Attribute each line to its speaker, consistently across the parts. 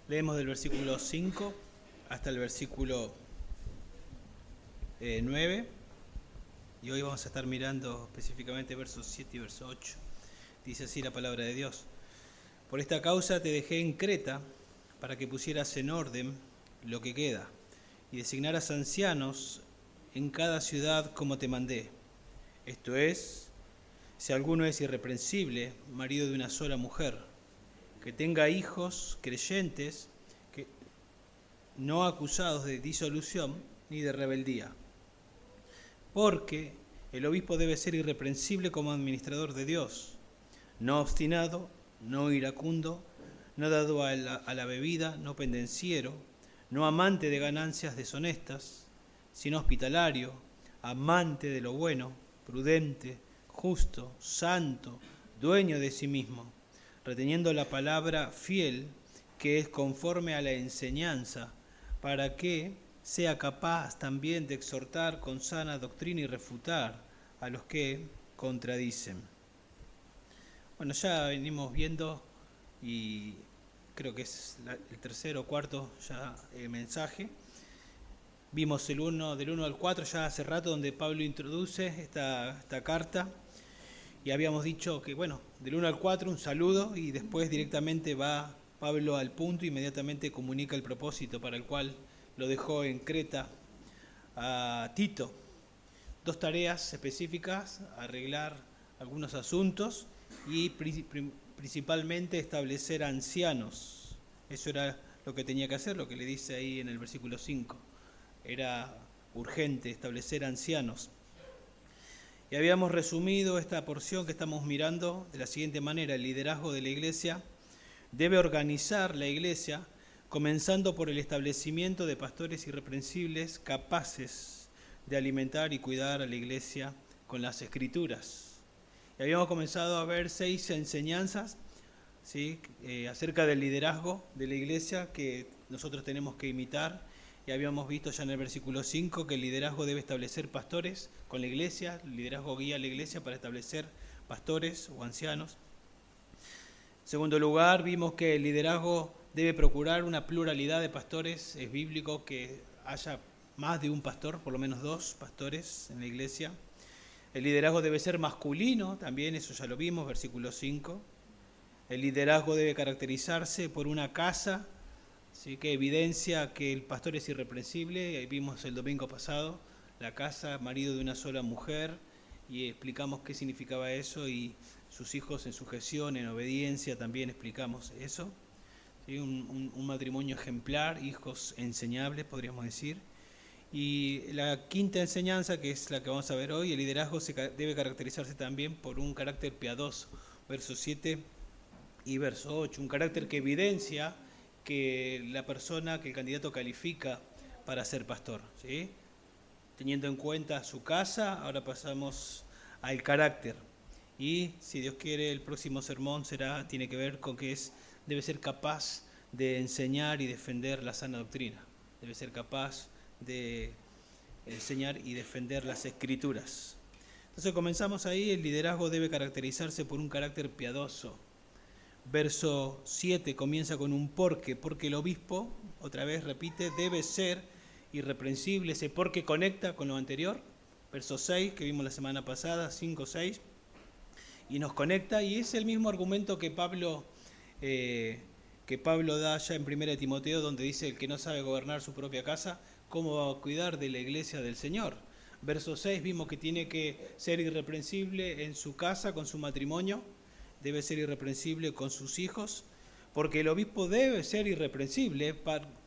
Speaker 1: Leemos del versículo 5 hasta el versículo 9, y hoy vamos a estar mirando específicamente versos 7 y verso 8. Dice así la palabra de Dios: Por esta causa te dejé en Creta, para que pusieras en orden lo que queda, y designaras ancianos en cada ciudad como te mandé. Esto es, si alguno es irreprensible, marido de una sola mujer, que tenga hijos creyentes, que no acusados de disolución ni de rebeldía. Porque el obispo debe ser irreprensible como administrador de Dios, no obstinado, no iracundo, no dado a la bebida, no pendenciero, no amante de ganancias deshonestas, sino hospitalario, amante de lo bueno, prudente, justo, santo, dueño de sí mismo, reteniendo la palabra fiel, que es conforme a la enseñanza, para que sea capaz también de exhortar con sana doctrina y refutar a los que contradicen. Bueno, ya venimos viendo, y creo que es el tercer o cuarto ya mensaje. Vimos del 1 al 4 ya hace rato, donde Pablo introduce esta carta. Y habíamos dicho que, bueno, del 1 al 4 un saludo, y después directamente va Pablo al punto, inmediatamente comunica el propósito para el cual lo dejó en Creta a Tito. 2 tareas específicas: arreglar algunos asuntos y principalmente establecer ancianos. Eso era lo que tenía que hacer, lo que le dice ahí en el versículo 5. Era urgente establecer ancianos. Y habíamos resumido esta porción que estamos mirando de la siguiente manera: el liderazgo de la iglesia debe organizar la iglesia, comenzando por el establecimiento de pastores irreprensibles capaces de alimentar y cuidar a la iglesia con las escrituras. Y habíamos comenzado a ver 6 enseñanzas, ¿sí?, acerca del liderazgo de la iglesia que nosotros tenemos que imitar. Y habíamos visto ya en el versículo 5 que el liderazgo debe establecer pastores con la iglesia, el liderazgo guía a la iglesia para establecer pastores o ancianos. En segundo lugar, vimos que el liderazgo debe procurar una pluralidad de pastores. Es bíblico que haya más de un pastor, por lo menos 2 pastores en la iglesia. El liderazgo debe ser masculino, también eso ya lo vimos, versículo 5. El liderazgo debe caracterizarse por una casa, ¿sí?, que evidencia que el pastor es irreprensible. Vimos el domingo pasado la casa, marido de una sola mujer, y explicamos qué significaba eso, y sus hijos en sujeción, en obediencia, también explicamos eso. ¿Sí? Un matrimonio ejemplar, hijos enseñables, podríamos decir. Y la quinta enseñanza, que es la que vamos a ver hoy: el liderazgo debe caracterizarse también por un carácter piadoso, versos 7 y verso 8, un carácter que evidencia que la persona, que el candidato califica para ser pastor, ¿sí? Teniendo en cuenta su casa, ahora pasamos al carácter. Y si Dios quiere, el próximo sermón tiene que ver con que debe ser capaz de enseñar y defender la sana doctrina. Debe ser capaz de enseñar y defender las escrituras. Entonces comenzamos ahí: el liderazgo debe caracterizarse por un carácter piadoso. Verso 7 comienza con un porque el obispo, otra vez repite, debe ser irreprensible. Ese porque conecta con lo anterior, verso 6 que vimos la semana pasada, 5, 6, y nos conecta, y es el mismo argumento que Pablo da ya en 1 Timoteo, donde dice: el que no sabe gobernar su propia casa, ¿cómo va a cuidar de la iglesia del Señor? Verso 6 vimos que tiene que ser irreprensible en su casa, con su matrimonio, debe ser irreprensible con sus hijos, porque el obispo debe ser irreprensible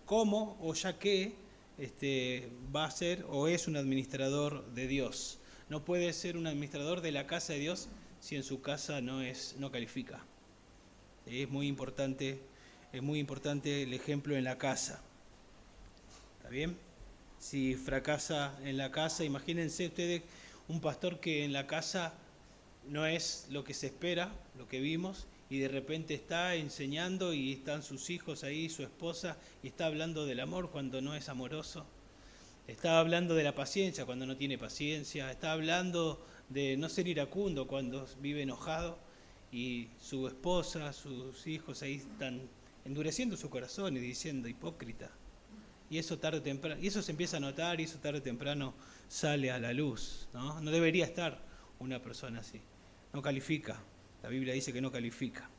Speaker 1: como o ya que va a ser o es un administrador de Dios. No puede ser un administrador de la casa de Dios si en su casa no califica. Es muy importante el ejemplo en la casa. ¿Está bien? Si fracasa en la casa, imagínense ustedes un pastor que en la casa no es lo que se espera, lo que vimos, y de repente está enseñando y están sus hijos ahí, su esposa, y está hablando del amor cuando no es amoroso. Está hablando de la paciencia cuando no tiene paciencia. Está hablando de no ser iracundo cuando vive enojado, y su esposa, sus hijos ahí están endureciendo su corazón y diciendo hipócrita. Y eso tarde o temprano, y eso se empieza a notar y eso tarde o temprano sale a la luz, ¿no? No debería estar una persona así. No califica. La Biblia dice que no califica.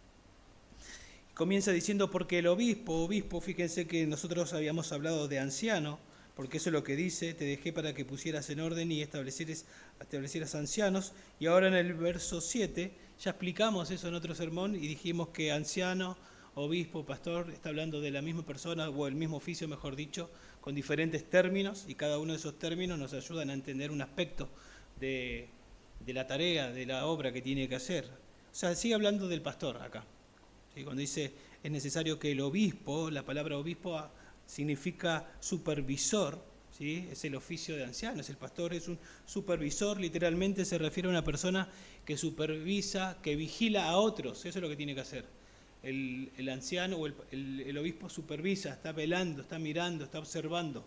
Speaker 1: Comienza diciendo, porque el obispo, fíjense que nosotros habíamos hablado de anciano, porque eso es lo que dice, te dejé para que pusieras en orden y establecieras ancianos. Y ahora en el verso 7, ya explicamos eso en otro sermón y dijimos que anciano, obispo, pastor, está hablando de la misma persona o el mismo oficio, mejor dicho, con diferentes términos, y cada uno de esos términos nos ayudan a entender un aspecto de la tarea, de la obra que tiene que hacer. O sea, sigue hablando del pastor acá. ¿Sí? Cuando dice es necesario que el obispo, la palabra obispo significa supervisor, ¿sí? Es el oficio de anciano, es el pastor, es un supervisor, literalmente se refiere a una persona que supervisa, que vigila a otros, eso es lo que tiene que hacer. El anciano o el obispo supervisa, está velando, está mirando, está observando.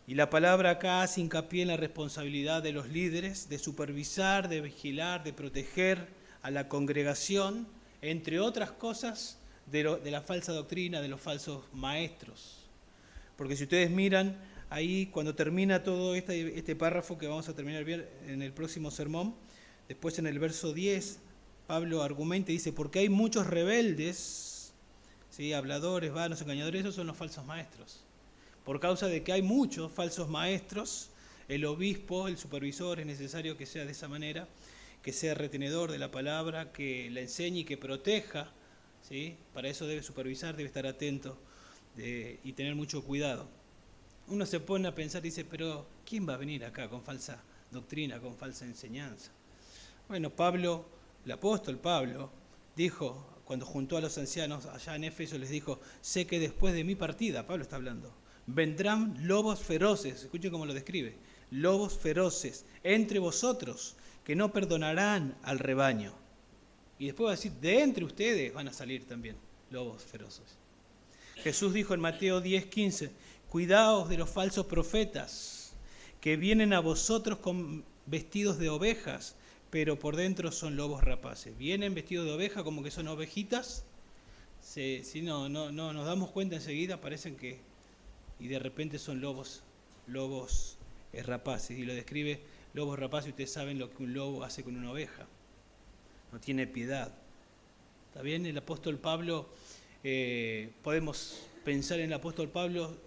Speaker 1: Y la palabra acá hace hincapié en la responsabilidad de los líderes de supervisar, de vigilar, de proteger a la congregación, entre otras cosas, de la falsa doctrina, de los falsos maestros. Porque si ustedes miran ahí, cuando termina todo este párrafo que vamos a terminar bien en el próximo sermón, después en el verso 10, Pablo argumenta y dice, porque hay muchos rebeldes, ¿sí? Habladores, vanos, engañadores, esos son los falsos maestros. Por causa de que hay muchos falsos maestros, el obispo, el supervisor, es necesario que sea de esa manera, que sea retenedor de la palabra, que la enseñe y que proteja, ¿sí? Para eso debe supervisar, debe estar atento y tener mucho cuidado. Uno se pone a pensar y dice, pero ¿quién va a venir acá con falsa doctrina, con falsa enseñanza? Bueno, el apóstol Pablo, dijo, cuando juntó a los ancianos allá en Éfeso, les dijo, sé que después de mi partida, Pablo está hablando, vendrán lobos feroces, escuchen cómo lo describe, lobos feroces entre vosotros, que no perdonarán al rebaño. Y después va a decir, de entre ustedes van a salir también lobos feroces. Jesús dijo en Mateo 10:15, cuidaos de los falsos profetas, que vienen a vosotros con vestidos de ovejas, pero por dentro son lobos rapaces. Vienen vestidos de oveja como que son ovejitas, si no nos damos cuenta enseguida, parecen que, y de repente son lobos rapaces. Y lo describe lobos rapaces, ustedes saben lo que un lobo hace con una oveja. No tiene piedad. ¿Está bien? El apóstol Pablo, podemos pensar en el apóstol Pablo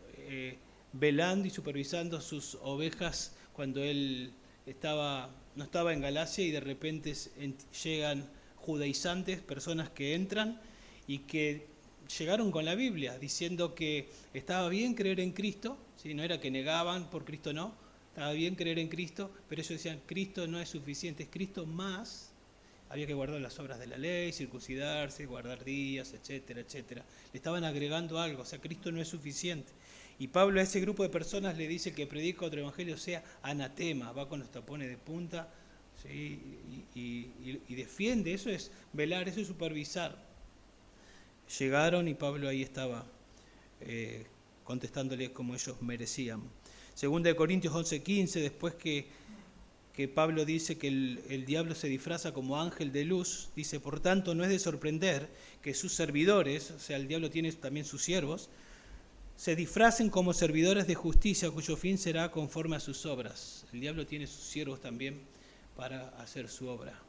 Speaker 1: velando y supervisando sus ovejas cuando él no estaba en Galacia y de repente llegan judaizantes, personas que entran y que llegaron con la Biblia diciendo que estaba bien creer en Cristo, ¿sí? No era que negaban por Cristo, no, estaba bien creer en Cristo, pero ellos decían Cristo no es suficiente, es Cristo más. Había que guardar las obras de la ley, circuncidarse, guardar días, etcétera, etcétera. Le estaban agregando algo, o sea, Cristo no es suficiente. Y Pablo a ese grupo de personas le dice que predica otro evangelio sea anatema, va con los tapones de punta, ¿sí? y defiende, eso es velar, eso es supervisar. Llegaron y Pablo ahí estaba contestándoles como ellos merecían. Segunda de Corintios 11:15, después que Pablo dice que el diablo se disfraza como ángel de luz, dice, por tanto no es de sorprender que sus servidores, o sea, el diablo tiene también sus siervos, se disfracen como servidores de justicia, cuyo fin será conforme a sus obras. El diablo tiene sus siervos también para hacer su obra.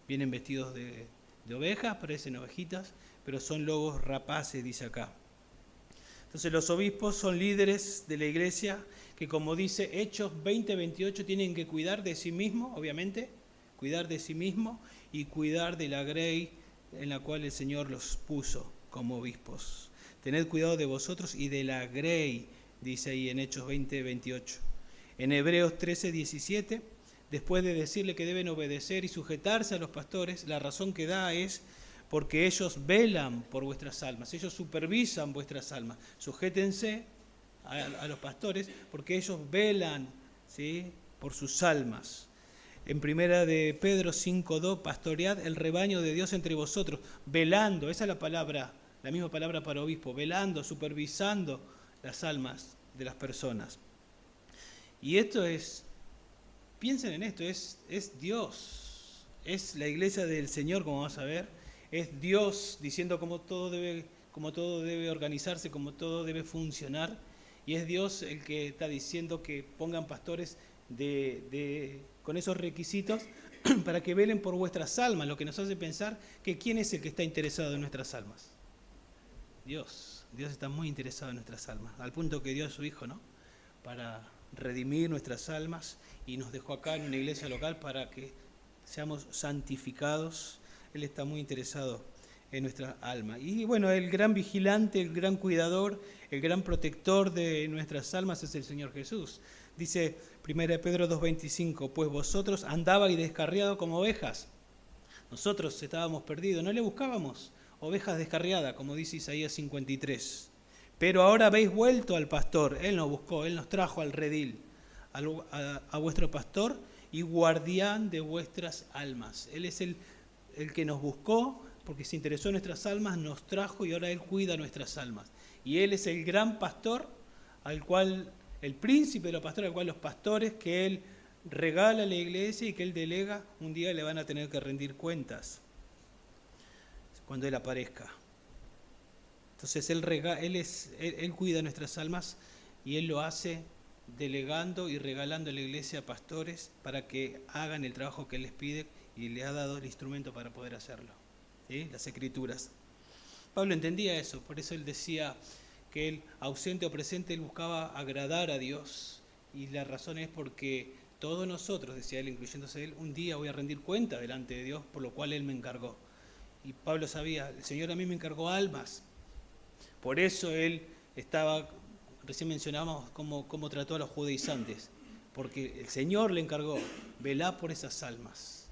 Speaker 1: Vienen vestidos de ovejas, parecen ovejitas, pero son lobos rapaces, dice acá. Entonces los obispos son líderes de la iglesia que, como dice Hechos 20:28, tienen que cuidar de sí mismo, obviamente, cuidar de sí mismo y cuidar de la grey en la cual el Señor los puso como obispos. Tened cuidado de vosotros y de la grey, dice ahí en Hechos 20:28. En Hebreos 13:17, después de decirle que deben obedecer y sujetarse a los pastores, la razón que da es porque ellos velan por vuestras almas, ellos supervisan vuestras almas. Sujétense a los pastores porque ellos velan, ¿sí?, por sus almas. En primera de Pedro 5:2, pastoread el rebaño de Dios entre vosotros, velando, esa es la palabra, la misma palabra para obispo, velando, supervisando las almas de las personas. Y esto es, piensen en esto, es Dios, es la iglesia del Señor, como vamos a ver, es Dios diciendo cómo todo debe organizarse, cómo todo debe funcionar. Y es Dios el que está diciendo que pongan pastores con esos requisitos para que velen por vuestras almas, lo que nos hace pensar que ¿quién es el que está interesado en nuestras almas? Dios. Dios está muy interesado en nuestras almas, al punto que dio a su Hijo, ¿no? Para redimir nuestras almas y nos dejó acá en una iglesia local para que seamos santificados. Él está muy interesado en nuestra alma. Y bueno, el gran vigilante, el gran cuidador, el gran protector de nuestras almas es el Señor Jesús. Dice 1 Pedro 2:25, pues vosotros andabais descarriados como ovejas. Nosotros estábamos perdidos, no le buscábamos ovejas descarriadas, como dice Isaías 53. Pero ahora habéis vuelto al pastor, Él nos buscó, Él nos trajo al redil, a vuestro pastor y guardián de vuestras almas. Él es el que nos buscó, porque se interesó en nuestras almas, nos trajo y ahora Él cuida nuestras almas. Y Él es el gran pastor, el príncipe de los pastores, al cual los pastores que Él regala a la iglesia y que Él delega, un día le van a tener que rendir cuentas cuando Él aparezca. Entonces Él cuida nuestras almas y Él lo hace delegando y regalando a la iglesia pastores para que hagan el trabajo que Él les pide y le ha dado el instrumento para poder hacerlo. ¿Sí? Las Escrituras. Pablo entendía eso, por eso él decía que él, ausente o presente, él buscaba agradar a Dios. Y la razón es porque todos nosotros, decía él, incluyéndose él, un día voy a rendir cuenta delante de Dios, por lo cual él me encargó. Y Pablo sabía, el Señor a mí me encargó almas. Por eso él estaba, recién mencionábamos cómo trató a los judaizantes, porque el Señor le encargó, velá por esas almas.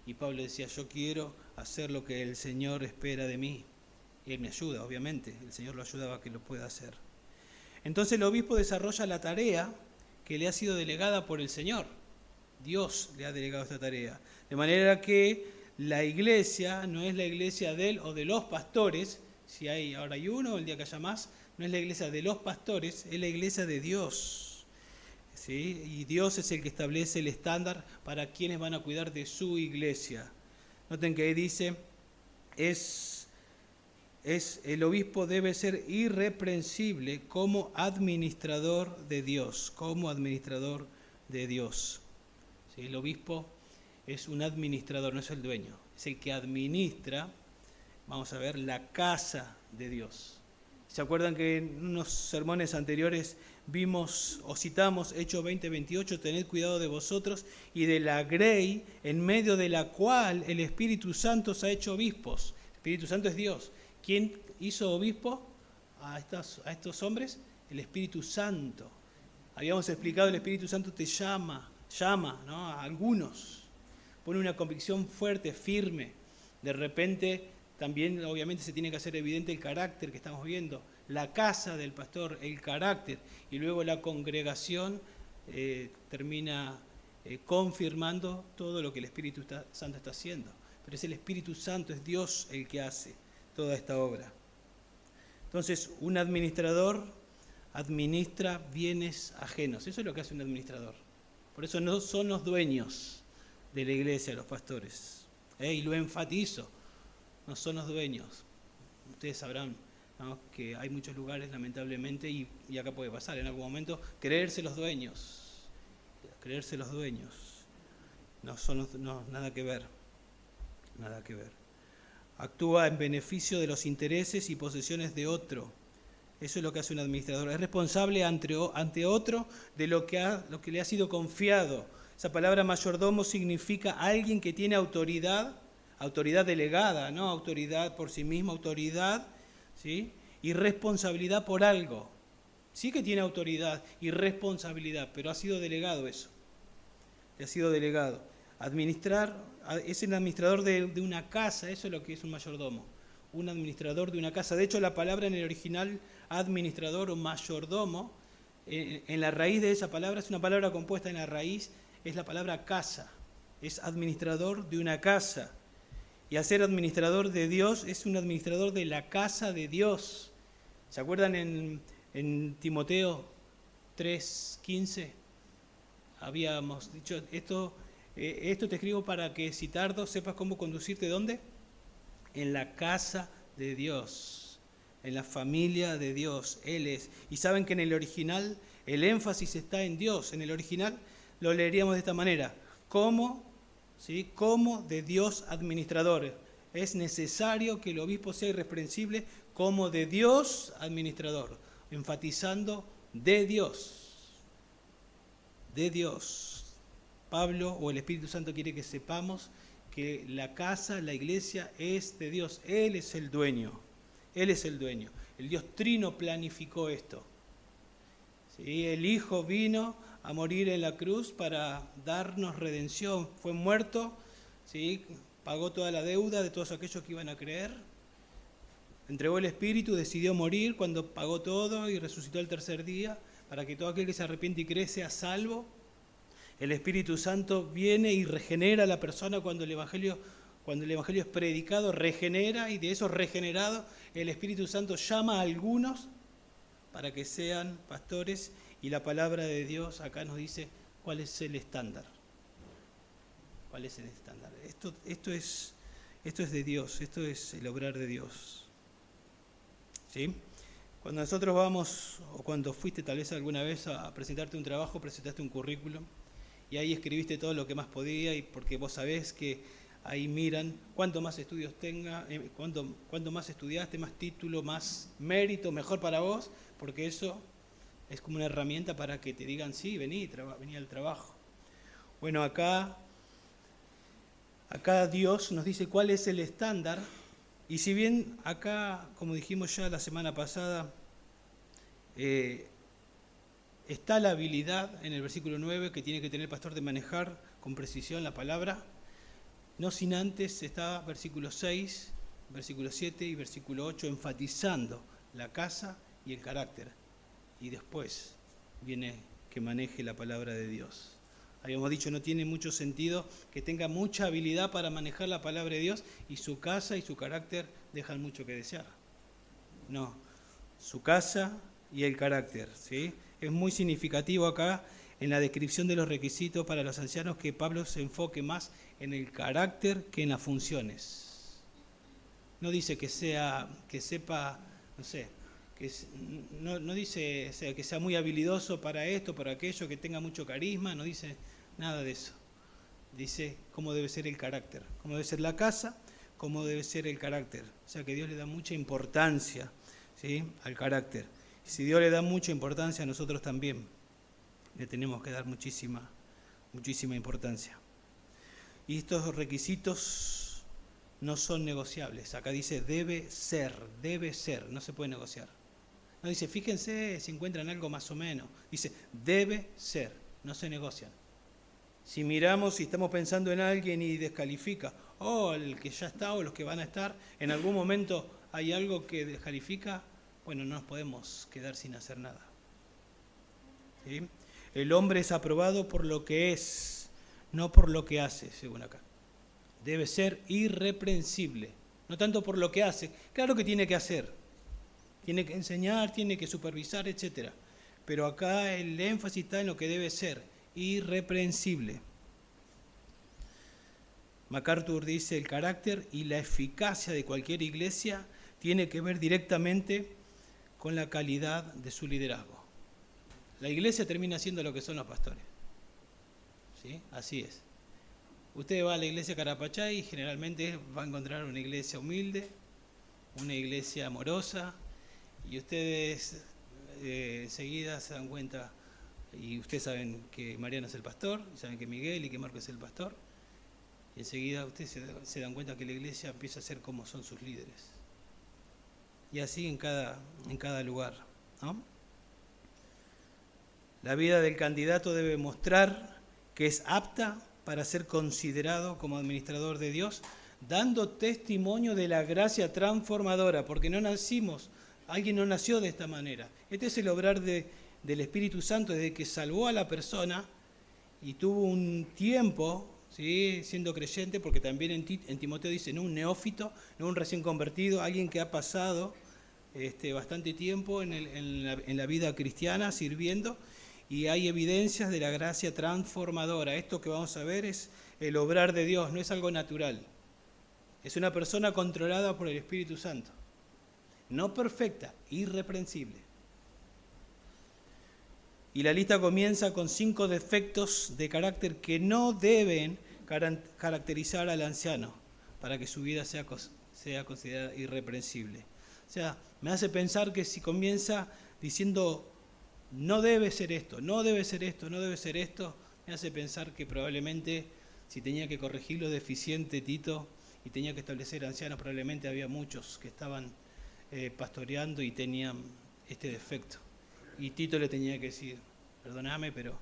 Speaker 1: Y Pablo decía, yo quiero hacer lo que el Señor espera de mí. Y Él me ayuda, obviamente, el Señor lo ayudaba a que lo pueda hacer. Entonces el obispo desarrolla la tarea que le ha sido delegada por el Señor. Dios le ha delegado esta tarea. De manera que la iglesia no es la iglesia de él o de los pastores, si ahora hay uno, el día que haya más, no es la iglesia de los pastores, es la iglesia de Dios. ¿Sí? Y Dios es el que establece el estándar para quienes van a cuidar de su iglesia. Noten que ahí dice, el obispo debe ser irreprensible como administrador de Dios, ¿Sí? El obispo es un administrador, no es el dueño, es el que administra, vamos a ver, la casa de Dios. ¿Se acuerdan que en unos sermones anteriores vimos o citamos Hechos 20:28, tened cuidado de vosotros y de la grey en medio de la cual el Espíritu Santo os ha hecho obispos? El Espíritu Santo es Dios. ¿Quién hizo obispo a estos hombres? El Espíritu Santo. Habíamos explicado, el Espíritu Santo te llama, ¿no? A algunos. Pone una convicción fuerte, firme. De repente también obviamente se tiene que hacer evidente el carácter que estamos viendo, la casa del pastor, el carácter, y luego la congregación termina confirmando todo lo que el Espíritu Santo está haciendo. Pero es el Espíritu Santo, es Dios el que hace toda esta obra. Entonces, un administrador administra bienes ajenos. Eso es lo que hace un administrador. Por eso no son los dueños de la iglesia, los pastores. Y lo enfatizo. No son los dueños. Ustedes sabrán, ¿no?, que hay muchos lugares, lamentablemente, y acá puede pasar en algún momento, creerse los dueños. Nada que ver. Actúa en beneficio de los intereses y posesiones de otro. Eso es lo que hace un administrador. Es responsable ante otro de lo que le ha sido confiado. Esa palabra mayordomo significa alguien que tiene autoridad delegada, no autoridad por sí misma, autoridad, ¿sí?, y responsabilidad por algo. Sí que tiene autoridad y responsabilidad, pero ha sido delegado eso. Le ha sido delegado. Es el administrador de una casa, eso es lo que es un mayordomo. Un administrador de una casa. De hecho, la palabra en el original, administrador o mayordomo, en la raíz de esa palabra, es una palabra compuesta en la raíz, es la palabra casa. Es administrador de una casa. Y al ser administrador de Dios, es un administrador de la casa de Dios. ¿Se acuerdan en Timoteo 3:15? Habíamos dicho, esto te escribo para que si tardo sepas cómo conducirte, ¿dónde? en la casa de Dios, en la familia de Dios. Él es. Y saben que en el original el énfasis está en Dios. En el original lo leeríamos de esta manera: como, ¿sí?, como de Dios administrador. Es necesario que el obispo sea irreprensible como de Dios administrador, enfatizando de Dios. De Dios. Pablo o el Espíritu Santo quiere que sepamos que la casa, la iglesia es de Dios. Él es el dueño. Él es el dueño. El Dios Trino planificó esto. ¿Sí? El Hijo vino a morir en la cruz para darnos redención. Fue muerto, ¿sí?, pagó toda la deuda de todos aquellos que iban a creer. Entregó el Espíritu, decidió morir cuando pagó todo y resucitó el tercer día para que todo aquel que se arrepiente y cree sea salvo. El Espíritu Santo viene y regenera a la persona cuando el Evangelio es predicado, regenera, y de esos regenerados el Espíritu Santo llama a algunos para que sean pastores, y la palabra de Dios acá nos dice cuál es el estándar. ¿Cuál es el estándar? Esto es de Dios, esto es el obrar de Dios. ¿Sí? Cuando nosotros vamos, o cuando fuiste tal vez alguna vez a presentarte un trabajo, presentaste un currículum, y ahí escribiste todo lo que más podía, y porque vos sabés que ahí miran cuánto más estudios tenga, cuánto más estudiaste, más título, más mérito, mejor para vos, porque eso es como una herramienta para que te digan, sí, vení al trabajo. Bueno, acá Dios nos dice cuál es el estándar, y si bien acá, como dijimos ya la semana pasada, está la habilidad en el versículo 9 que tiene que tener el pastor de manejar con precisión la palabra, no sin antes está versículo 6, versículo 7 y versículo 8 enfatizando la casa y el carácter, y después viene que maneje la palabra de Dios. Habíamos dicho, no tiene mucho sentido que tenga mucha habilidad para manejar la palabra de Dios y su casa y su carácter dejan mucho que desear. No, su casa y el carácter, ¿sí? Es muy significativo acá en la descripción de los requisitos para los ancianos que Pablo se enfoque más en el carácter que en las funciones. No dice que sepa, no sé, no dice, o sea, que sea muy habilidoso para esto, para aquello, que tenga mucho carisma, no dice nada de eso. Dice cómo debe ser el carácter, cómo debe ser la casa, cómo debe ser el carácter. O sea que Dios le da mucha importancia, ¿sí?, al carácter. Y si Dios le da mucha importancia, a nosotros también le tenemos que dar muchísima importancia. Y estos requisitos no son negociables. Acá dice debe ser, no se puede negociar. No dice, fíjense si encuentran algo más o menos. Dice, debe ser, no se negocian. Si miramos y estamos pensando en alguien y descalifica, o el que ya está o los que van a estar, en algún momento hay algo que descalifica, bueno, no nos podemos quedar sin hacer nada. ¿Sí? El hombre es aprobado por lo que es, no por lo que hace, según acá. Debe ser irreprensible, no tanto por lo que hace. Claro que tiene que hacer. Tiene que enseñar, tiene que supervisar, etc. Pero acá el énfasis está en lo que debe ser, irreprensible. MacArthur dice, el carácter y la eficacia de cualquier iglesia tiene que ver directamente con la calidad de su liderazgo. La iglesia termina siendo lo que son los pastores. ¿Sí? Así es. Usted va a la iglesia Carapachay y generalmente va a encontrar una iglesia humilde, una iglesia amorosa, y ustedes enseguida se dan cuenta, y ustedes saben que Mariano es el pastor, saben que Miguel y que Marco es el pastor, y enseguida ustedes se dan cuenta que la iglesia empieza a ser como son sus líderes. Y así en cada lugar, ¿no? La vida del candidato debe mostrar que es apta para ser considerado como administrador de Dios, dando testimonio de la gracia transformadora, porque alguien no nació de esta manera. Este es el obrar del Espíritu Santo desde que salvó a la persona y tuvo un tiempo, ¿sí?, siendo creyente, porque también en Timoteo dice, no un neófito, no un recién convertido, alguien que ha pasado bastante tiempo en la vida cristiana sirviendo, y hay evidencias de la gracia transformadora. Esto que vamos a ver es el obrar de Dios, no es algo natural. Es una persona controlada por el Espíritu Santo. No perfecta, irreprensible. Y la lista comienza con 5 defectos de carácter que no deben caracterizar al anciano para que su vida sea considerada irreprensible. O sea, me hace pensar que si comienza diciendo no debe ser esto, no debe ser esto, no debe ser esto, me hace pensar que probablemente si tenía que corregir lo deficiente Tito y tenía que establecer ancianos, probablemente había muchos que estaban pastoreando y tenían este defecto. Y Tito le tenía que decir, perdóname, pero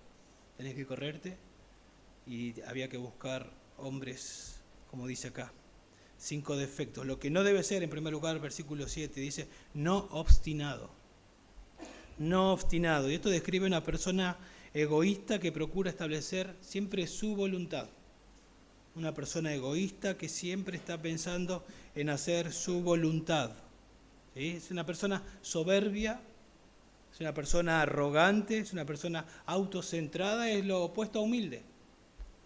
Speaker 1: tenés que correrte. Y había que buscar hombres, como dice acá, 5 defectos. Lo que no debe ser, en primer lugar, versículo 7, dice, no obstinado. No obstinado. Y esto describe una persona egoísta que procura establecer siempre su voluntad. Una persona egoísta que siempre está pensando en hacer su voluntad. ¿Sí? Es una persona soberbia, es una persona arrogante, es una persona autocentrada, es lo opuesto a humilde.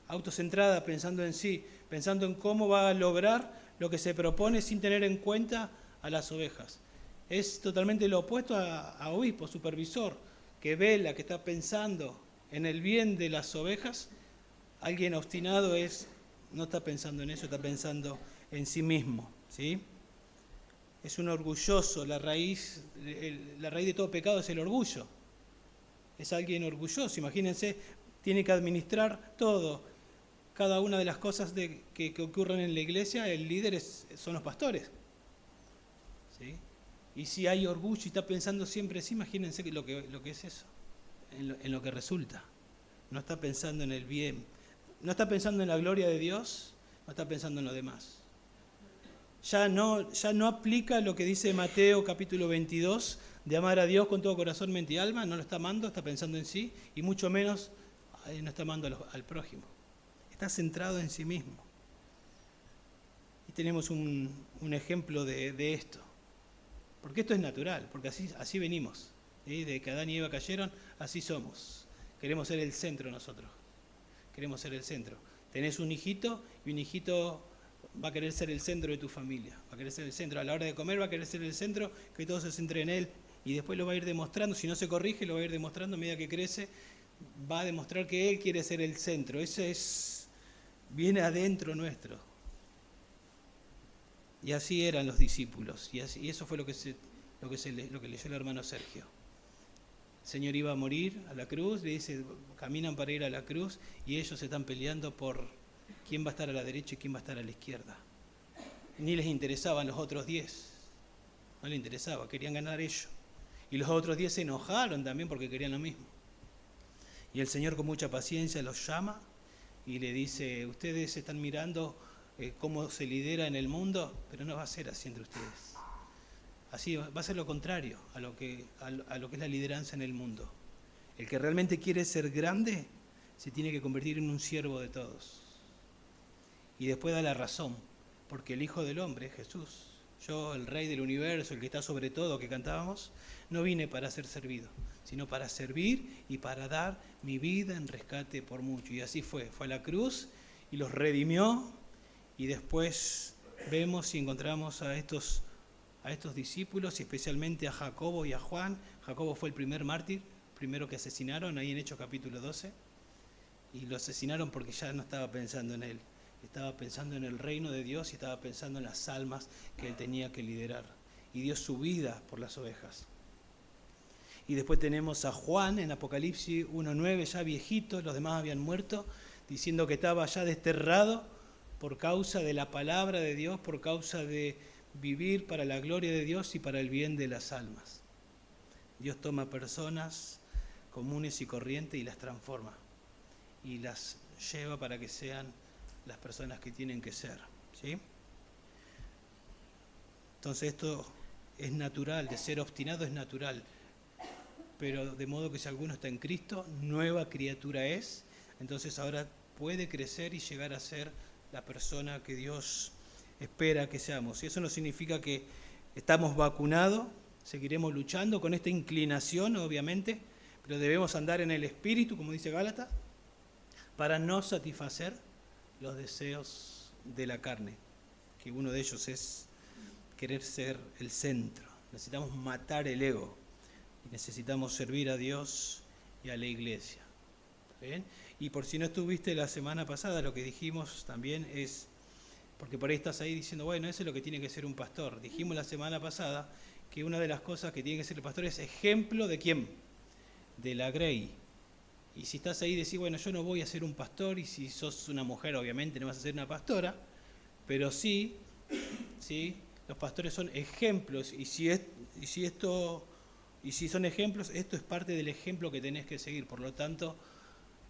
Speaker 1: Autocentrada, pensando en sí, pensando en cómo va a lograr lo que se propone sin tener en cuenta a las ovejas. Es totalmente lo opuesto a obispo, supervisor, que vela, que está pensando en el bien de las ovejas. Alguien obstinado no está pensando en eso, está pensando en sí mismo, ¿sí? Es un orgulloso, la raíz de todo pecado es el orgullo. Es alguien orgulloso, imagínense, tiene que administrar todo, cada una de las cosas que ocurren en la iglesia, el líder son los pastores, ¿sí? Y si hay orgullo y está pensando siempre así, imagínense lo que es eso, en lo que resulta. No está pensando en el bien, no está pensando en la gloria de Dios, no está pensando en lo demás. Ya no aplica lo que dice Mateo capítulo 22, de amar a Dios con todo corazón, mente y alma, no lo está amando, está pensando en sí, y mucho menos no está amando al prójimo. Está centrado en sí mismo. Y tenemos un ejemplo de esto. Porque esto es natural, porque así venimos. ¿Sí? De que Adán y Eva cayeron, así somos. Queremos ser el centro nosotros. Queremos ser el centro. Tenés un hijito y un hijito va a querer ser el centro de tu familia. Va a querer ser el centro. A la hora de comer va a querer ser el centro, que todo se centre en él. Y después lo va a ir demostrando. Si no se corrige, lo va a ir demostrando a medida que crece. Va a demostrar que él quiere ser el centro. Eso viene adentro nuestro. Y así eran los discípulos. Y eso fue lo que leyó el hermano Sergio. El Señor iba a morir a la cruz, le dice, caminan para ir a la cruz, y ellos se están peleando por quién va a estar a la derecha y quién va a estar a la izquierda. Ni les interesaban los otros 10. No les interesaba, querían ganar ellos. Y los otros 10 se enojaron también porque querían lo mismo. Y el Señor con mucha paciencia los llama y le dice, ustedes están mirando cómo se lidera en el mundo, pero no va a ser así entre ustedes. Así va a ser lo contrario a lo que es la lideranza en el mundo. El que realmente quiere ser grande se tiene que convertir en un siervo de todos. Y después da la razón, porque el Hijo del Hombre, Jesús, yo, el Rey del Universo, el que está sobre todo, que cantábamos, no vine para ser servido, sino para servir y para dar mi vida en rescate por mucho. Y así fue a la cruz y los redimió, y después vemos y encontramos a estos discípulos, y especialmente a Jacobo y a Juan. Jacobo fue el primer mártir, primero que asesinaron, ahí en Hechos capítulo 12, y lo asesinaron porque ya no estaba pensando en él, estaba pensando en el reino de Dios y estaba pensando en las almas que él tenía que liderar, y dio su vida por las ovejas. Y después tenemos a Juan en Apocalipsis 1:9, ya viejito, los demás habían muerto, diciendo que estaba ya desterrado por causa de la palabra de Dios, por causa de vivir para la gloria de Dios y para el bien de las almas. Dios toma personas comunes y corrientes y las transforma y las lleva para que sean las personas que tienen que ser, ¿sí? Entonces esto es natural, de ser obstinado es natural, pero de modo que si alguno está en Cristo, nueva criatura es, entonces ahora puede crecer y llegar a ser la persona que Dios espera que seamos. Y eso no significa que estamos vacunados, seguiremos luchando con esta inclinación, obviamente, pero debemos andar en el Espíritu, como dice Gálatas, para no satisfacer los deseos de la carne. que uno de ellos es querer ser el centro. Necesitamos matar el ego y necesitamos servir a Dios y a la iglesia. ¿Está bien? Y por si no estuviste la semana pasada, lo que dijimos también es, porque por ahí estás ahí diciendo, bueno, eso es lo que tiene que ser un pastor. Dijimos la semana pasada que una de las cosas que tiene que ser el pastor es ejemplo de ¿quién? De la Grey. Y si estás ahí y decís, bueno, yo no voy a ser un pastor, y si sos una mujer obviamente no vas a ser una pastora, pero sí, los pastores son ejemplos, y si son ejemplos, esto es parte del ejemplo que tenés que seguir. Por lo tanto,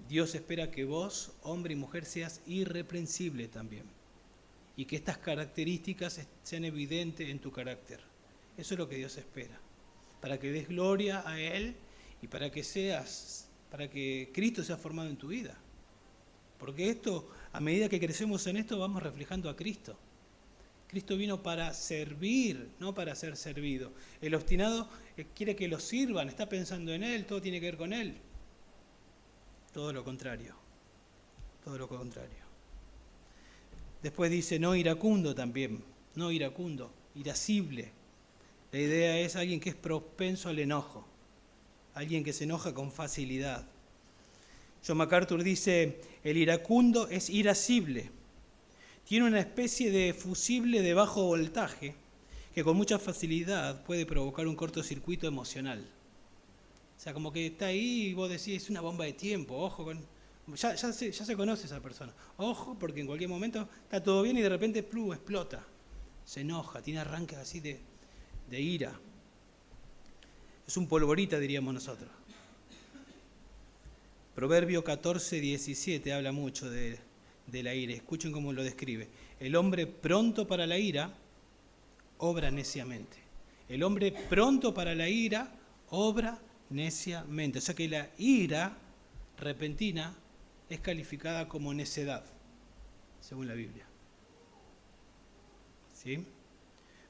Speaker 1: Dios espera que vos, hombre y mujer, seas irreprensible también, y que estas características sean evidentes en tu carácter. Eso es lo que Dios espera, para que des gloria a Él y para que Cristo sea formado en tu vida. Porque esto, a medida que crecemos en esto, vamos reflejando a Cristo. Cristo vino para servir, no para ser servido. El obstinado quiere que lo sirvan, está pensando en Él, todo tiene que ver con Él. Todo lo contrario. Todo lo contrario. Después dice no iracundo también. No iracundo, irascible. La idea es alguien que es propenso al enojo. Alguien que se enoja con facilidad. John MacArthur dice, el iracundo es irascible. Tiene una especie de fusible de bajo voltaje que con mucha facilidad puede provocar un cortocircuito emocional. O sea, como que está ahí y vos decís, es una bomba de tiempo, ojo con... Ya se conoce esa persona. Ojo, porque en cualquier momento está todo bien y de repente explota. Se enoja, tiene arranques así de ira. Es un polvorita, diríamos nosotros. Proverbio 14:17 habla mucho de la ira. Escuchen cómo lo describe. El hombre pronto para la ira obra neciamente. El hombre pronto para la ira obra neciamente. O sea que la ira repentina es calificada como necedad, según la Biblia. ¿Sí?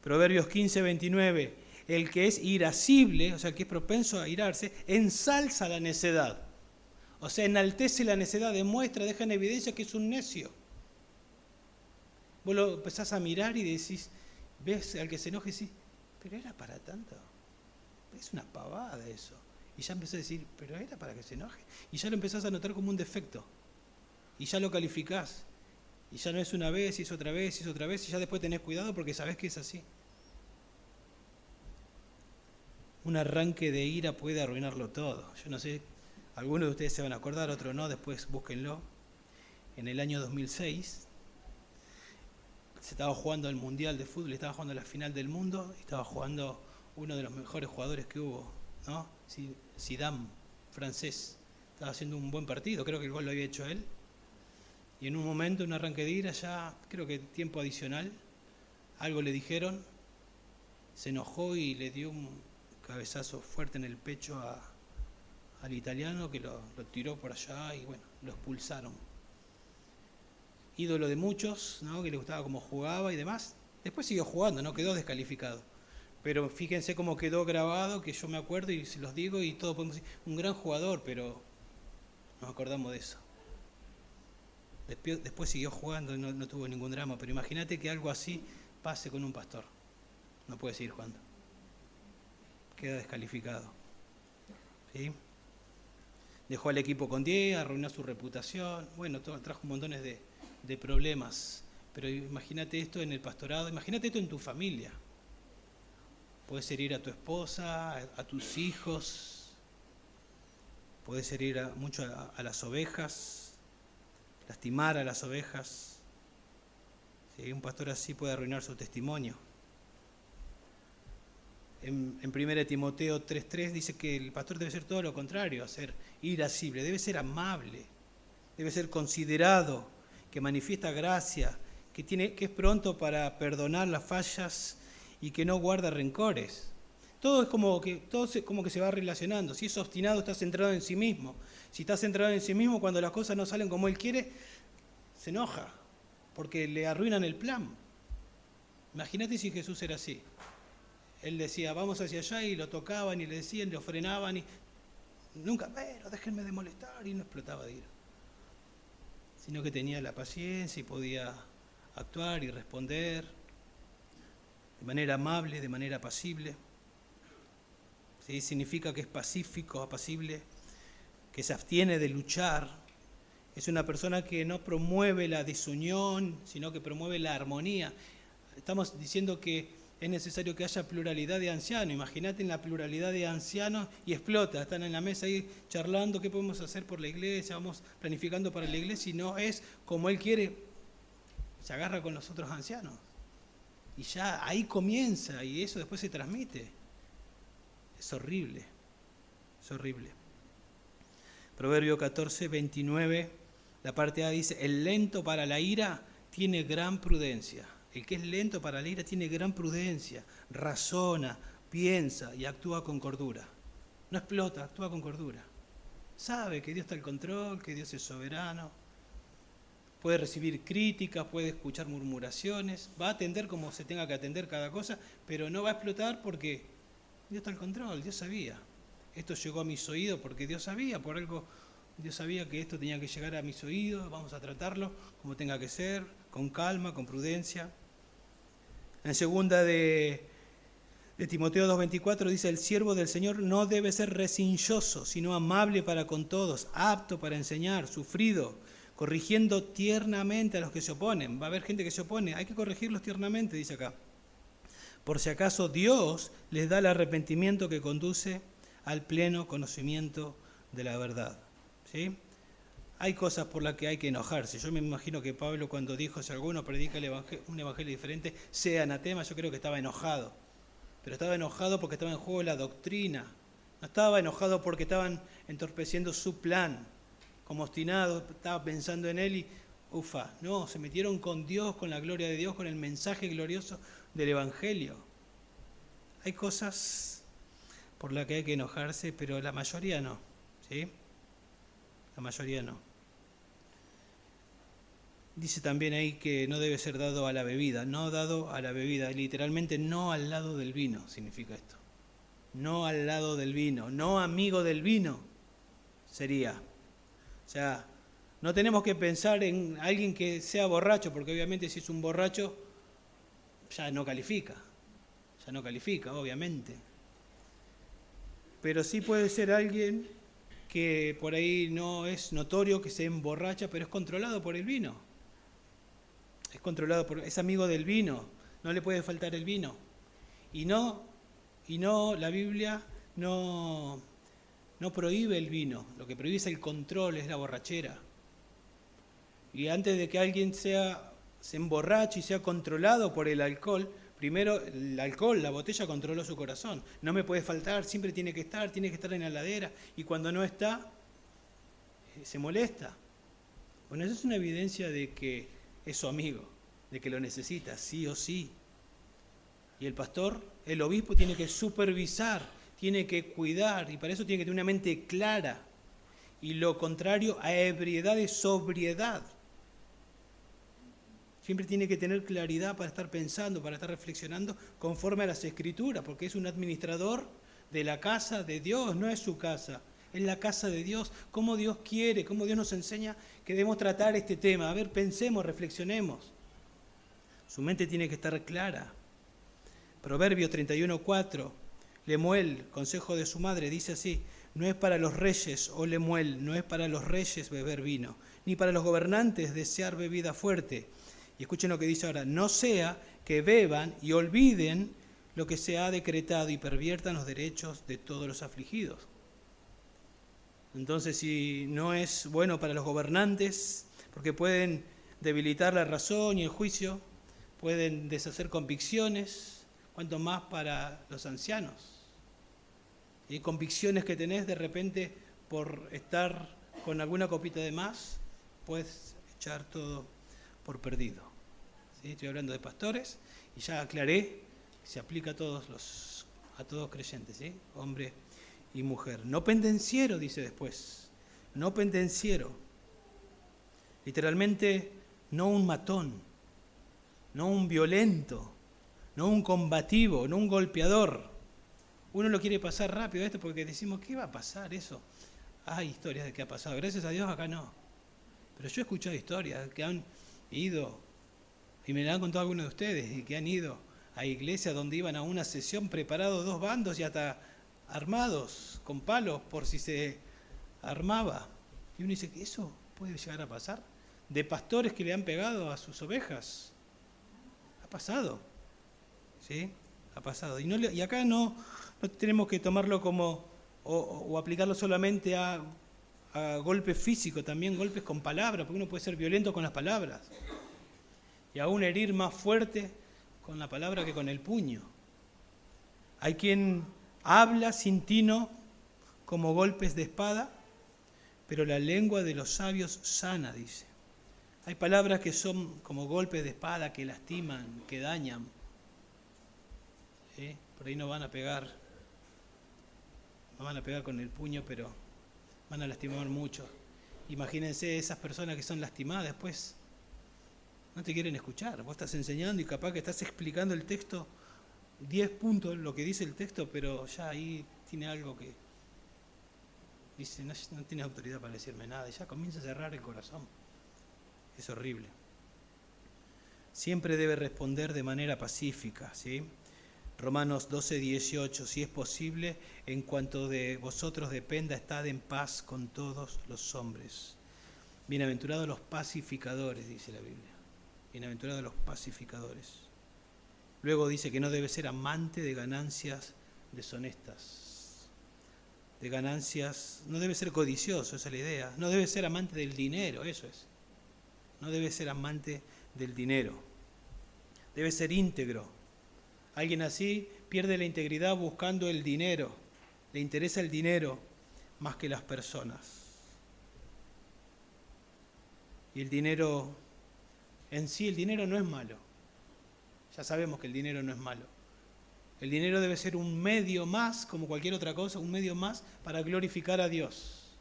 Speaker 1: Proverbios 15:29. El que es irascible, o sea, que es propenso a irarse, ensalza la necedad. O sea, enaltece la necedad, deja en evidencia que es un necio. Vos lo empezás a mirar y decís, ves al que se enoja y decís, pero era para tanto. Es una pavada eso. Y ya empezás a decir, pero era para que se enoje. Y ya lo empezás a notar como un defecto. Y ya lo calificás. Y ya no es una vez, y es otra vez, y es otra vez. Y ya después tenés cuidado porque sabés que es así. Un arranque de ira puede arruinarlo todo. Yo no sé, algunos de ustedes se van a acordar, otros no, después búsquenlo. En el año 2006 se estaba jugando el Mundial de Fútbol, estaba jugando la final del mundo, y estaba jugando uno de los mejores jugadores que hubo, ¿no? Zidane, francés. Estaba haciendo un buen partido, creo que el gol lo había hecho él. Y en un momento, un arranque de ira, ya creo que tiempo adicional, algo le dijeron, se enojó y le dio un cabezazo fuerte en el pecho al italiano, que lo tiró por allá y bueno, lo expulsaron. Ídolo de muchos, ¿no? Que le gustaba cómo jugaba y demás. Después siguió jugando, no quedó descalificado. Pero fíjense cómo quedó grabado, que yo me acuerdo y se los digo y todos podemos decir, un gran jugador, pero nos acordamos de eso. Después siguió jugando y no tuvo ningún drama, pero imagínate que algo así pase con un pastor. No puede seguir jugando. Queda descalificado. ¿Sí? Dejó al equipo con 10, arruinó su reputación, bueno, trajo montones de problemas. Pero imagínate esto en el pastorado, imagínate esto en tu familia. Puedes herir a tu esposa, a tus hijos, puedes herir mucho a las ovejas, lastimar a las ovejas. ¿Sí? Un pastor así puede arruinar su testimonio. En 1 Timoteo 3:3 dice que el pastor debe ser todo lo contrario, a ser irascible, debe ser amable, debe ser considerado, que manifiesta gracia, que es pronto para perdonar las fallas y que no guarda rencores. Todo es como que se va relacionando. Si es obstinado, está centrado en sí mismo. Si está centrado en sí mismo, cuando las cosas no salen como él quiere, se enoja, porque le arruinan el plan. Imagínate si Jesús era así. Él decía, vamos hacia allá, y lo tocaban y le decían, lo frenaban y nunca, pero déjenme de molestar, y no explotaba de ira. Sino que tenía la paciencia y podía actuar y responder de manera amable, de manera apacible. ¿Sí? Significa que es pacífico, apacible, que se abstiene de luchar. Es una persona que no promueve la desunión, sino que promueve la armonía. Estamos diciendo que es necesario que haya pluralidad de ancianos. Imagínate en la pluralidad de ancianos y explota. Están en la mesa ahí charlando qué podemos hacer por la iglesia, vamos planificando para la iglesia, y no es como él quiere. Se agarra con los otros ancianos. Y ya ahí comienza, y eso después se transmite. Es horrible, es horrible. Proverbio 14, 29, la parte A dice, el lento para la ira tiene gran prudencia. El que es lento para la ira tiene gran prudencia, razona, piensa y actúa con cordura. No explota, actúa con cordura. Sabe que Dios está al control, que Dios es soberano. Puede recibir críticas, puede escuchar murmuraciones, va a atender como se tenga que atender cada cosa, pero no va a explotar porque Dios está al control, Dios sabía. Esto llegó a mis oídos porque Dios sabía, por algo Dios sabía que esto tenía que llegar a mis oídos, vamos a tratarlo como tenga que ser, con calma, con prudencia. En segunda de Timoteo 2:24 dice, el siervo del Señor no debe ser rencilloso, sino amable para con todos, apto para enseñar, sufrido, corrigiendo tiernamente a los que se oponen. Va a haber gente que se opone, hay que corregirlos tiernamente, dice acá. Por si acaso Dios les da el arrepentimiento que conduce al pleno conocimiento de la verdad. ¿Sí? Hay cosas por las que hay que enojarse. Yo me imagino que Pablo, cuando dijo, si alguno predica un evangelio diferente, sea anatema, yo creo que estaba enojado. Pero estaba enojado porque estaba en juego la doctrina. No estaba enojado porque estaban entorpeciendo su plan. Como obstinado, estaba pensando en él y no, se metieron con Dios, con la gloria de Dios, con el mensaje glorioso del evangelio. Hay cosas por las que hay que enojarse, pero la mayoría no, ¿sí? La mayoría no. Dice también ahí que no debe ser dado a la bebida, no dado a la bebida, literalmente no al lado del vino, significa esto. No al lado del vino, no amigo del vino, sería. O sea, no tenemos que pensar en alguien que sea borracho, porque obviamente si es un borracho, ya no califica, obviamente. Pero sí puede ser alguien que por ahí no es notorio que se emborracha, pero es controlado por el vino. Es amigo del vino, no le puede faltar el vino. Y no, la Biblia no prohíbe el vino, lo que prohíbe es el control, es la borrachera. Y antes de que alguien se emborrache y sea controlado por el alcohol, primero el alcohol, la botella controló su corazón. No me puede faltar, siempre tiene que estar en la heladera. Y cuando no está, se molesta. Bueno, eso es una evidencia de que es su amigo, de que lo necesita, sí o sí. Y el pastor, el obispo, tiene que supervisar, tiene que cuidar, y para eso tiene que tener una mente clara. Y lo contrario a ebriedad es sobriedad. Siempre tiene que tener claridad para estar pensando, para estar reflexionando conforme a las Escrituras, porque es un administrador de la casa de Dios, no es su casa, es la casa de Dios. Cómo Dios quiere, cómo Dios nos enseña que debemos tratar este tema. A ver, pensemos, reflexionemos. Su mente tiene que estar clara. Proverbio 31:4, Lemuel, consejo de su madre, dice así, no es para los reyes, oh Lemuel, no es para los reyes beber vino, ni para los gobernantes desear bebida fuerte. Y escuchen lo que dice ahora, no sea que beban y olviden lo que se ha decretado y perviertan los derechos de todos los afligidos. Entonces, si no es bueno para los gobernantes, porque pueden debilitar la razón y el juicio, pueden deshacer convicciones, cuanto más para los ancianos. Y convicciones que tenés de repente por estar con alguna copita de más, puedes echar todo por perdido. ¿Sí? Estoy hablando de pastores y ya aclaré, se aplica a todos creyentes, ¿sí? Hombre y mujer. No pendenciero, dice después, no pendenciero. Literalmente, no un matón, no un violento, no un combativo, no un golpeador. Uno lo quiere pasar rápido esto porque decimos, ¿qué va a pasar eso? Hay historias de que ha pasado, gracias a Dios acá no. Pero yo he escuchado historias que han ido Y me lo han contado algunos de ustedes, y que han ido a iglesias donde iban a una sesión preparados dos bandos y hasta armados con palos por si se armaba. Y uno dice, ¿eso puede llegar a pasar? De pastores que le han pegado a sus ovejas. Ha pasado. ¿Sí? Ha pasado. Y acá no tenemos que tomarlo como, o aplicarlo solamente a golpes físicos, también golpes con palabras, porque uno puede ser violento con las palabras. Y aún herir más fuerte con la palabra que con el puño. Hay quien habla sin tino como golpes de espada, pero la lengua de los sabios sana, dice. Hay palabras que son como golpes de espada, que lastiman, que dañan. ¿Sí? Por ahí no van a pegar con el puño, pero van a lastimar mucho. Imagínense esas personas que son lastimadas después. No te quieren escuchar. Vos estás enseñando y capaz que estás explicando el texto, 10 puntos lo que dice el texto, pero ya ahí tiene algo que dice, no tienes autoridad para decirme nada, y ya comienza a cerrar el corazón. Es horrible. Siempre debe responder de manera pacífica, ¿sí? Romanos 12:18, si es posible, en cuanto de vosotros dependa, estad en paz con todos los hombres. Bienaventurados los pacificadores, dice la Biblia. Bienaventurados los pacificadores. Luego dice que no debe ser amante de ganancias deshonestas. De ganancias, no debe ser codicioso, esa es la idea. No debe ser amante del dinero, eso es. No debe ser amante del dinero. Debe ser íntegro. Alguien así pierde la integridad buscando el dinero. Le interesa el dinero más que las personas. Y el dinero en sí, el dinero no es malo. Ya sabemos que el dinero no es malo. El dinero debe ser un medio más, como cualquier otra cosa, un medio más para glorificar a Dios.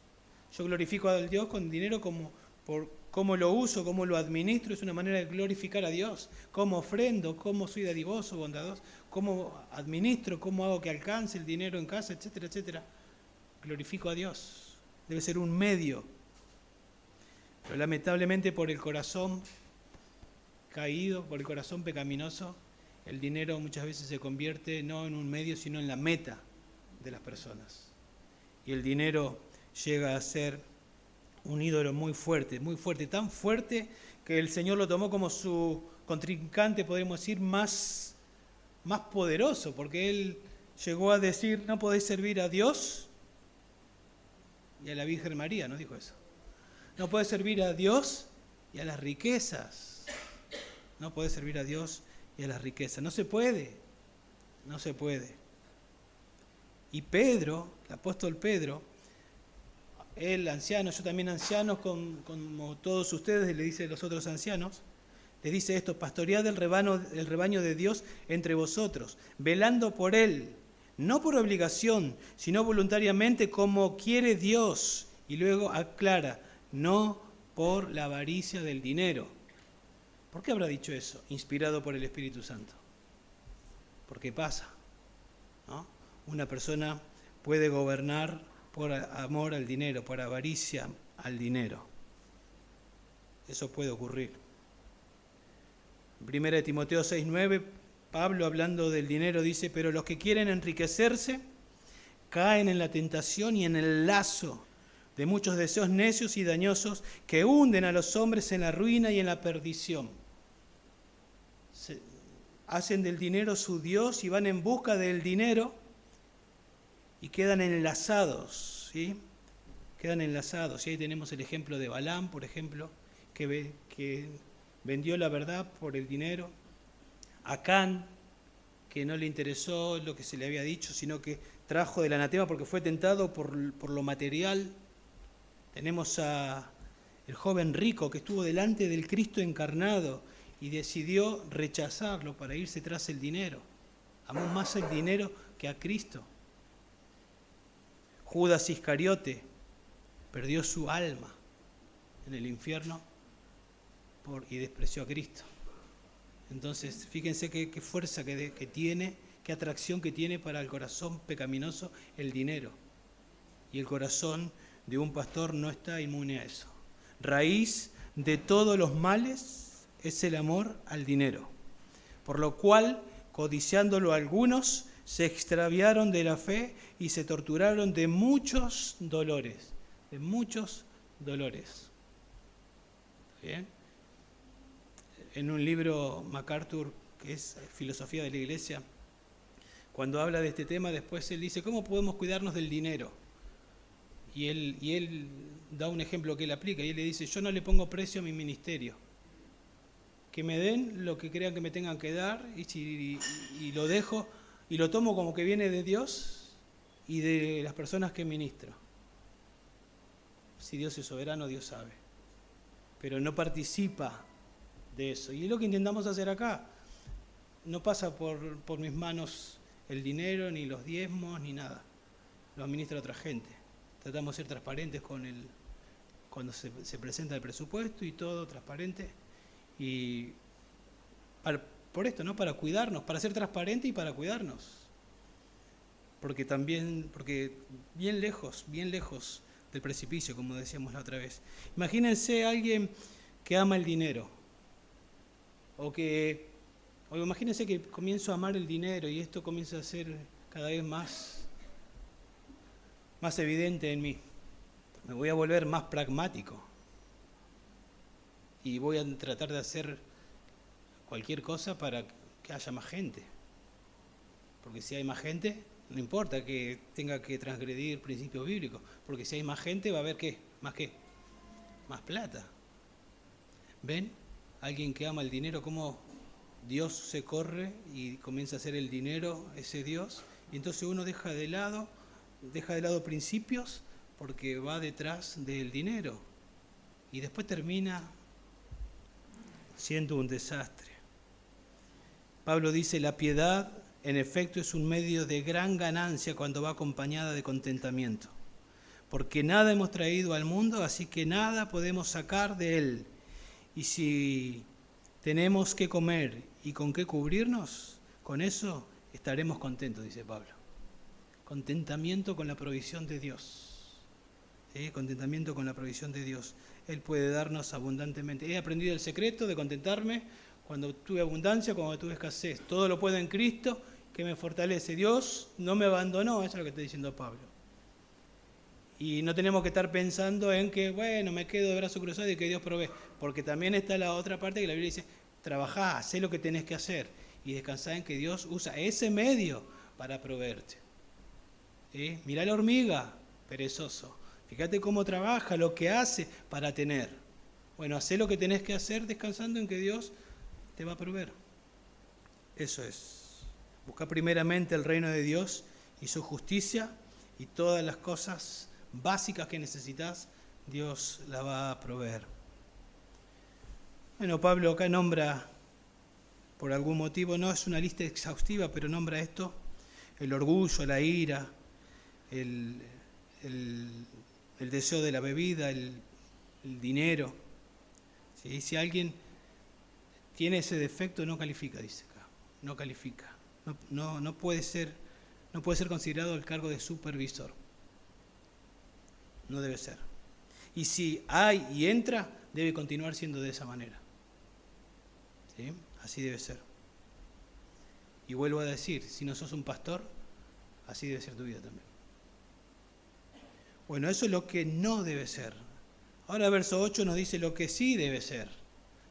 Speaker 1: Yo glorifico a Dios con dinero por cómo lo uso, cómo lo administro, es una manera de glorificar a Dios. Cómo ofrendo, cómo soy dadivoso, bondadoso, cómo administro, cómo hago que alcance el dinero en casa, etcétera, etcétera. Glorifico a Dios. Debe ser un medio. Pero lamentablemente por el corazón caído, por el corazón pecaminoso, el dinero muchas veces se convierte no en un medio, sino en la meta de las personas. Y el dinero llega a ser un ídolo muy fuerte, tan fuerte que el Señor lo tomó como su contrincante, podemos decir, más poderoso, porque Él llegó a decir, no podéis servir a Dios y a la Virgen María, ¿no dijo eso? No podés servir a Dios y a las riquezas. No podés servir a Dios y a las riquezas. No se puede. Y Pedro, el apóstol Pedro, él anciano, yo también anciano, como todos ustedes, le dice a los otros ancianos, les dice esto: pastoread el rebaño de Dios entre vosotros, velando por él, no por obligación, sino voluntariamente como quiere Dios. Y luego aclara, no por la avaricia del dinero. ¿Por qué habrá dicho eso? Inspirado por el Espíritu Santo. Porque pasa, ¿no? Una persona puede gobernar por amor al dinero, por avaricia al dinero. Eso puede ocurrir. En 1 Timoteo 6:9, Pablo, hablando del dinero, dice: pero los que quieren enriquecerse caen en la tentación y en el lazo de muchos deseos necios y dañosos que hunden a los hombres en la ruina y en la perdición. Hacen del dinero su Dios y van en busca del dinero y quedan enlazados, ¿sí? Quedan enlazados. Y ahí tenemos el ejemplo de Balaam, por ejemplo, que vendió la verdad por el dinero. Acán, que no le interesó lo que se le había dicho, sino que trajo del anatema porque fue tentado por lo material. Tenemos el joven rico que estuvo delante del Cristo encarnado y decidió rechazarlo para irse tras el dinero. Amó más el dinero que a Cristo. Judas Iscariote perdió su alma en el infierno y despreció a Cristo. Entonces, fíjense qué fuerza que tiene, qué atracción que tiene para el corazón pecaminoso el dinero. Y el corazón de un pastor no está inmune a eso. Raíz de todos los males es el amor al dinero, por lo cual, codiciándolo algunos, se extraviaron de la fe y se torturaron de muchos dolores. De muchos dolores. ¿Bien? En un libro MacArthur, que es Filosofía de la Iglesia, cuando habla de este tema, después él dice, ¿cómo podemos cuidarnos del dinero? Y él da un ejemplo que él aplica, y él le dice, yo no le pongo precio a mi ministerio. Que me den lo que crean que me tengan que dar, y lo dejo, y lo tomo como que viene de Dios y de las personas que ministro. Si Dios es soberano, Dios sabe. Pero no participa de eso. Y es lo que intentamos hacer acá. No pasa por mis manos el dinero, ni los diezmos, ni nada. Lo administra otra gente. Tratamos de ser transparentes cuando se presenta el presupuesto y todo transparente. Y por esto, ¿no? Para cuidarnos, para ser transparente y para cuidarnos. Porque bien lejos del precipicio, como decíamos la otra vez. Imagínense a alguien que ama el dinero. O imagínense que comienzo a amar el dinero y esto comienza a ser cada vez más evidente en mí. Me voy a volver más pragmático. Y voy a tratar de hacer cualquier cosa para que haya más gente. Porque si hay más gente, no importa que tenga que transgredir principios bíblicos. Porque si hay más gente, va a haber ¿qué? Más plata. ¿Ven? Alguien que ama el dinero, cómo Dios se corre y comienza a ser el dinero ese Dios. Y entonces uno deja de lado principios porque va detrás del dinero. Y después termina siendo un desastre. Pablo dice, la piedad en efecto es un medio de gran ganancia cuando va acompañada de contentamiento, porque nada hemos traído al mundo, así que nada podemos sacar de él. Y si tenemos que comer y con qué cubrirnos, con eso estaremos contentos, dice Pablo. Contentamiento con la provisión de Dios. Contentamiento con la provisión de Dios. Él puede darnos abundantemente. He aprendido el secreto de contentarme cuando tuve abundancia, cuando tuve escasez. Todo lo puedo en Cristo, que me fortalece. Dios no me abandonó, eso es lo que está diciendo Pablo. Y no tenemos que estar pensando en que, bueno, me quedo de brazo cruzado y que Dios provee. Porque también está la otra parte que la Biblia dice, trabajá, hacé lo que tenés que hacer. Y descansá en que Dios usa ese medio para proveerte. Mirá la hormiga, perezoso. Fíjate cómo trabaja, lo que hace para tener. Bueno, hacé lo que tenés que hacer descansando en que Dios te va a proveer. Eso es. Busca primeramente el reino de Dios y su justicia, y todas las cosas básicas que necesitas, Dios la va a proveer. Bueno, Pablo acá nombra, por algún motivo, no es una lista exhaustiva, pero nombra esto: el orgullo, la ira, el deseo de la bebida, el dinero. ¿Sí? Si alguien tiene ese defecto, no califica, dice acá. No califica. No puede ser considerado el cargo de supervisor. No debe ser. Y si hay y entra, debe continuar siendo de esa manera. ¿Sí? Así debe ser. Y vuelvo a decir, si no sos un pastor, así debe ser tu vida también. Bueno, eso es lo que no debe ser. Ahora verso 8 nos dice lo que sí debe ser,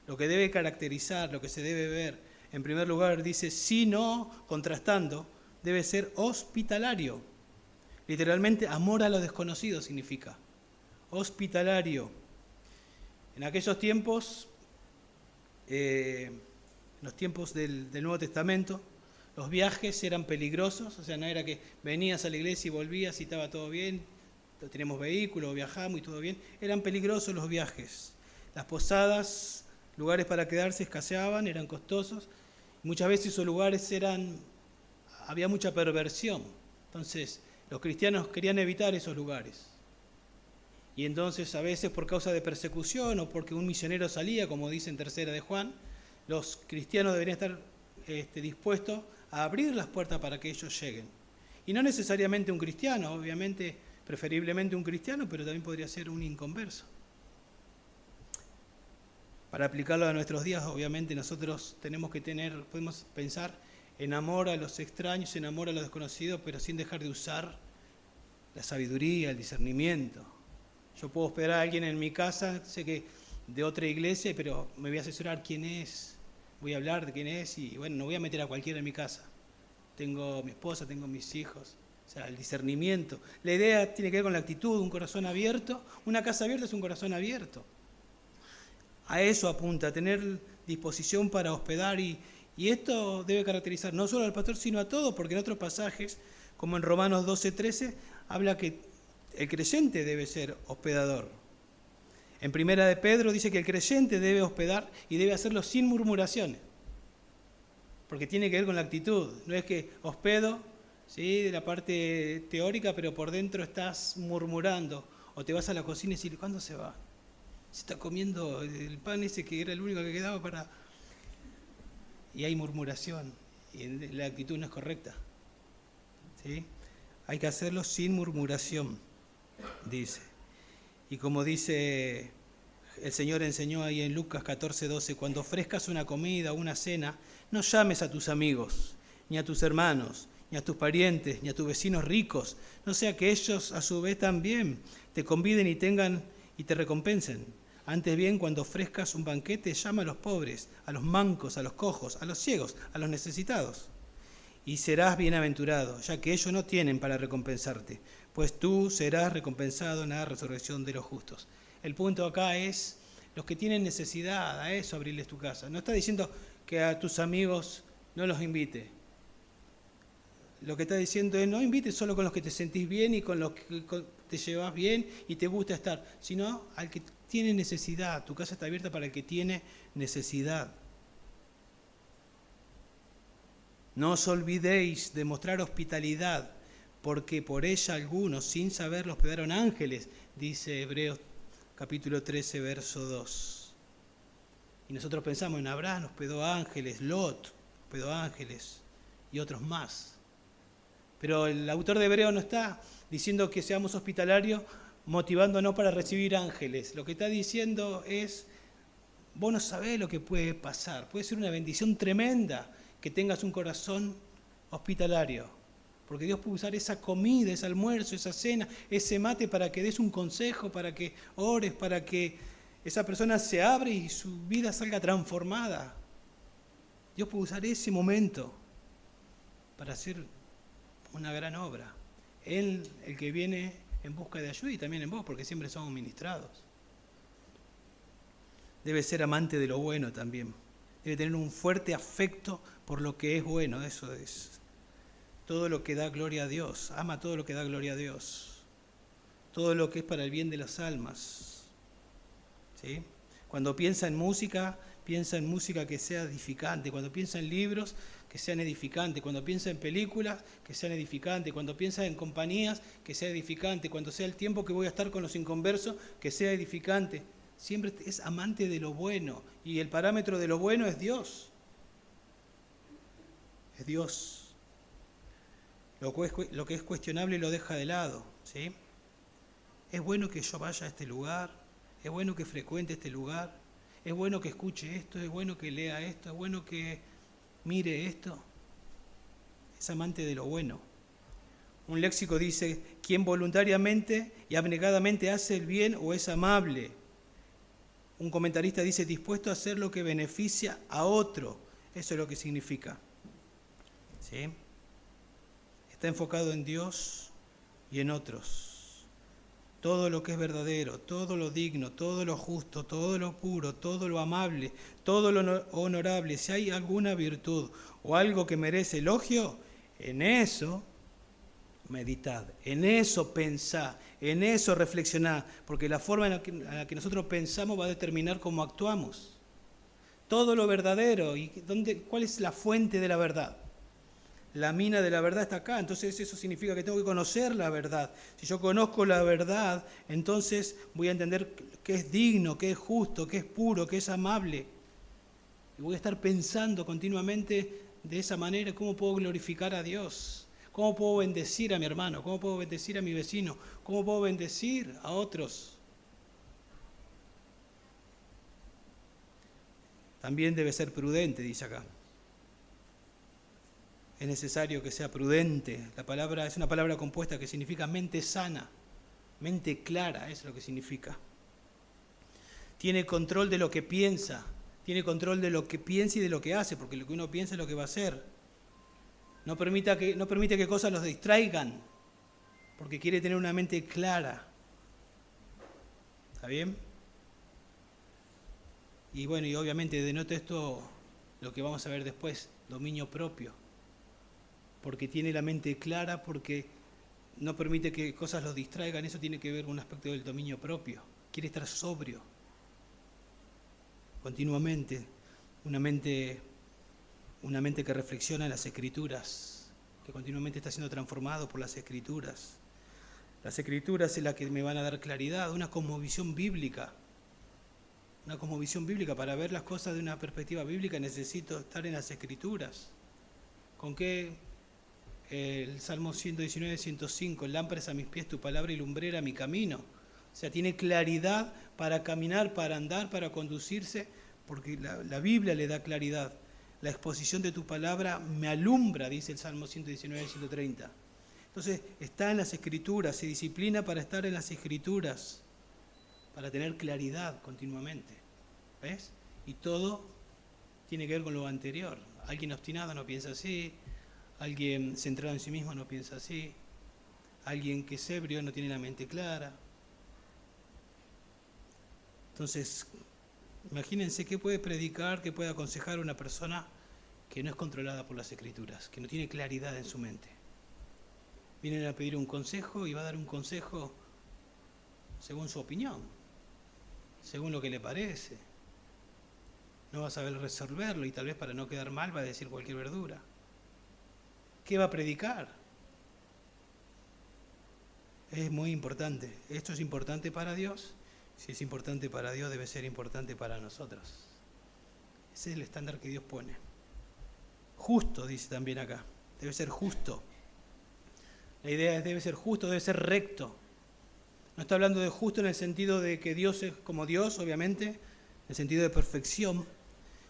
Speaker 1: lo que debe caracterizar, lo que se debe ver. En primer lugar dice, si no, contrastando, debe ser hospitalario. Literalmente, amor a los desconocidos significa. Hospitalario. En aquellos tiempos, en los tiempos del Nuevo Testamento, los viajes eran peligrosos, o sea, no era que venías a la iglesia y volvías y estaba todo bien, teníamos vehículos, viajamos y todo bien. Eran peligrosos los viajes. Las posadas, lugares para quedarse escaseaban, eran costosos. Muchas veces esos lugares había mucha perversión. Entonces, los cristianos querían evitar esos lugares. Y entonces, a veces por causa de persecución o porque un misionero salía, como dice en 3 de Juan, los cristianos deberían estar dispuestos a abrir las puertas para que ellos lleguen. Y no necesariamente un cristiano, obviamente, preferiblemente un cristiano, pero también podría ser un inconverso. Para aplicarlo a nuestros días, obviamente nosotros podemos pensar en amor a los extraños, en amor a los desconocidos, pero sin dejar de usar la sabiduría, el discernimiento. Yo puedo hospedar a alguien en mi casa, sé que de otra iglesia, pero me voy a asesorar quién es, voy a hablar de quién es y bueno, no voy a meter a cualquiera en mi casa. Tengo mi esposa, tengo mis hijos, o sea, el discernimiento. La idea tiene que ver con la actitud, un corazón abierto. Una casa abierta es un corazón abierto. A eso apunta, a tener disposición para hospedar y esto debe caracterizar no solo al pastor, sino a todos, porque en otros pasajes, como en Romanos 12:13, habla que el creyente debe ser hospedador. En Primera de Pedro dice que el creyente debe hospedar y debe hacerlo sin murmuraciones, porque tiene que ver con la actitud. No es que hospedo, ¿sí?, de la parte teórica, pero por dentro estás murmurando, o te vas a la cocina y decís, ¿cuándo se va? Se está comiendo el pan ese que era el único que quedaba para... Y hay murmuración, y la actitud no es correcta. ¿Sí? Hay que hacerlo sin murmuración, dice. Y como dice, el Señor enseñó ahí en Lucas 14:12, cuando ofrezcas una comida o una cena, no llames a tus amigos, ni a tus hermanos, ni a tus parientes, ni a tus vecinos ricos, no sea que ellos a su vez también te conviden y te recompensen. Antes bien, cuando ofrezcas un banquete, llama a los pobres, a los mancos, a los cojos, a los ciegos, a los necesitados. Y serás bienaventurado, ya que ellos no tienen para recompensarte, pues tú serás recompensado en la resurrección de los justos. El punto acá es, los que tienen necesidad, a eso abrirles tu casa. No está diciendo que a tus amigos no los invite. Lo que está diciendo es, no invites solo con los que te sentís bien y con los que te llevas bien y te gusta estar, sino al que tiene necesidad. Tu casa está abierta para el que tiene necesidad. No os olvidéis de mostrar hospitalidad, porque por ella algunos, sin saberlo, hospedaron ángeles, dice Hebreos capítulo 13, verso 2. Y nosotros pensamos en Abraham, hospedó ángeles, Lot, hospedó ángeles y otros más. Pero el autor de Hebreos no está diciendo que seamos hospitalarios motivándonos para recibir ángeles. Lo que está diciendo es, vos no sabés lo que puede pasar. Puede ser una bendición tremenda que tengas un corazón hospitalario. Porque Dios puede usar esa comida, ese almuerzo, esa cena, ese mate para que des un consejo, para que ores, para que esa persona se abre y su vida salga transformada. Dios puede usar ese momento para hacer una gran obra. Él, el que viene en busca de ayuda y también en vos, porque siempre somos ministrados. Debe ser amante de lo bueno también. Debe tener un fuerte afecto por lo que es bueno, eso es. Todo lo que da gloria a Dios, ama todo lo que da gloria a Dios. Todo lo que es para el bien de las almas. ¿Sí? Cuando piensa en música que sea edificante. Cuando piensa en libros, que sean edificantes. Cuando piensa en películas, que sean edificantes. Cuando piensa en compañías, que sea edificante. Cuando sea el tiempo que voy a estar con los inconversos, que sea edificante. Siempre es amante de lo bueno. Y el parámetro de lo bueno es Dios. Es Dios. Lo que es cuestionable lo deja de lado. ¿Sí? Es bueno que yo vaya a este lugar. Es bueno que frecuente este lugar. Es bueno que escuche esto. Es bueno que lea esto. Es bueno que mire esto. Es amante de lo bueno. Un léxico dice, quien voluntariamente y abnegadamente hace el bien o es amable. Un comentarista dice, dispuesto a hacer lo que beneficia a otro. Eso es lo que significa. ¿Sí? Está enfocado en Dios y en otros. Todo lo que es verdadero, todo lo digno, todo lo justo, todo lo puro, todo lo amable, todo lo honorable, si hay alguna virtud o algo que merece elogio, en eso meditad, en eso pensá, en eso reflexioná, porque la forma en la que nosotros pensamos va a determinar cómo actuamos. Todo lo verdadero, ¿y cuál es la fuente de la verdad? La mina de la verdad está acá, entonces eso significa que tengo que conocer la verdad. Si yo conozco la verdad, entonces voy a entender qué es digno, qué es justo, qué es puro, qué es amable. Y voy a estar pensando continuamente de esa manera cómo puedo glorificar a Dios, cómo puedo bendecir a mi hermano, cómo puedo bendecir a mi vecino, cómo puedo bendecir a otros. También debe ser prudente, dice acá. Es necesario que sea prudente. La palabra es una palabra compuesta que significa mente sana, mente clara, es lo que significa. Tiene control de lo que piensa, tiene control de lo que piensa y de lo que hace, porque lo que uno piensa es lo que va a hacer. No permite que cosas los distraigan, porque quiere tener una mente clara. ¿Está bien? Y bueno, y obviamente denota esto lo que vamos a ver después, dominio propio. Porque tiene la mente clara, porque no permite que cosas los distraigan. Eso tiene que ver con un aspecto del dominio propio. Quiere estar sobrio, continuamente. Una mente que reflexiona en las Escrituras, que continuamente está siendo transformado por las Escrituras. Las Escrituras es la que me van a dar claridad, una cosmovisión bíblica. Una cosmovisión bíblica. Para ver las cosas de una perspectiva bíblica necesito estar en las Escrituras. ¿Con qué? El Salmo 119, 105, lámparas a mis pies tu palabra y lumbrera a mi camino. O sea, tiene claridad para caminar, para andar, para conducirse, porque la Biblia le da claridad. La exposición de tu palabra me alumbra, dice el Salmo 119, 130. Entonces, está en las Escrituras, se disciplina para estar en las Escrituras, para tener claridad continuamente. ¿Ves? Y todo tiene que ver con lo anterior. Alguien obstinado no piensa así. Alguien centrado en sí mismo no piensa así. Alguien que es ebrio no tiene la mente clara. Entonces, imagínense qué puede predicar, qué puede aconsejar una persona que no es controlada por las Escrituras, que no tiene claridad en su mente. Vienen a pedir un consejo y va a dar un consejo según su opinión, según lo que le parece. No va a saber resolverlo y tal vez para no quedar mal va a decir cualquier verdura. ¿Qué va a predicar? Es muy importante. ¿Esto es importante para Dios? Si es importante para Dios, debe ser importante para nosotros. Ese es el estándar que Dios pone. Justo, dice también acá. Debe ser justo. La idea es debe ser justo, debe ser recto. No está hablando de justo en el sentido de que Dios es como Dios, obviamente, en el sentido de perfección,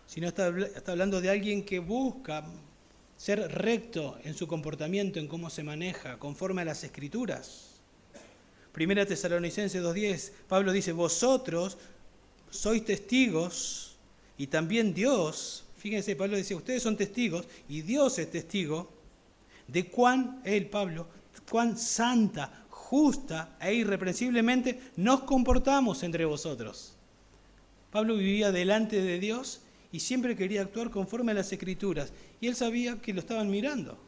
Speaker 1: sino está hablando de alguien que busca ser recto en su comportamiento, en cómo se maneja, conforme a las Escrituras. Primera Tesalonicenses 2:10, Pablo dice, vosotros sois testigos y también Dios, fíjense, Pablo dice, ustedes son testigos y Dios es testigo de cuán santa, justa e irreprensiblemente nos comportamos entre vosotros. Pablo vivía delante de Dios y siempre quería actuar conforme a las Escrituras. Y él sabía que lo estaban mirando.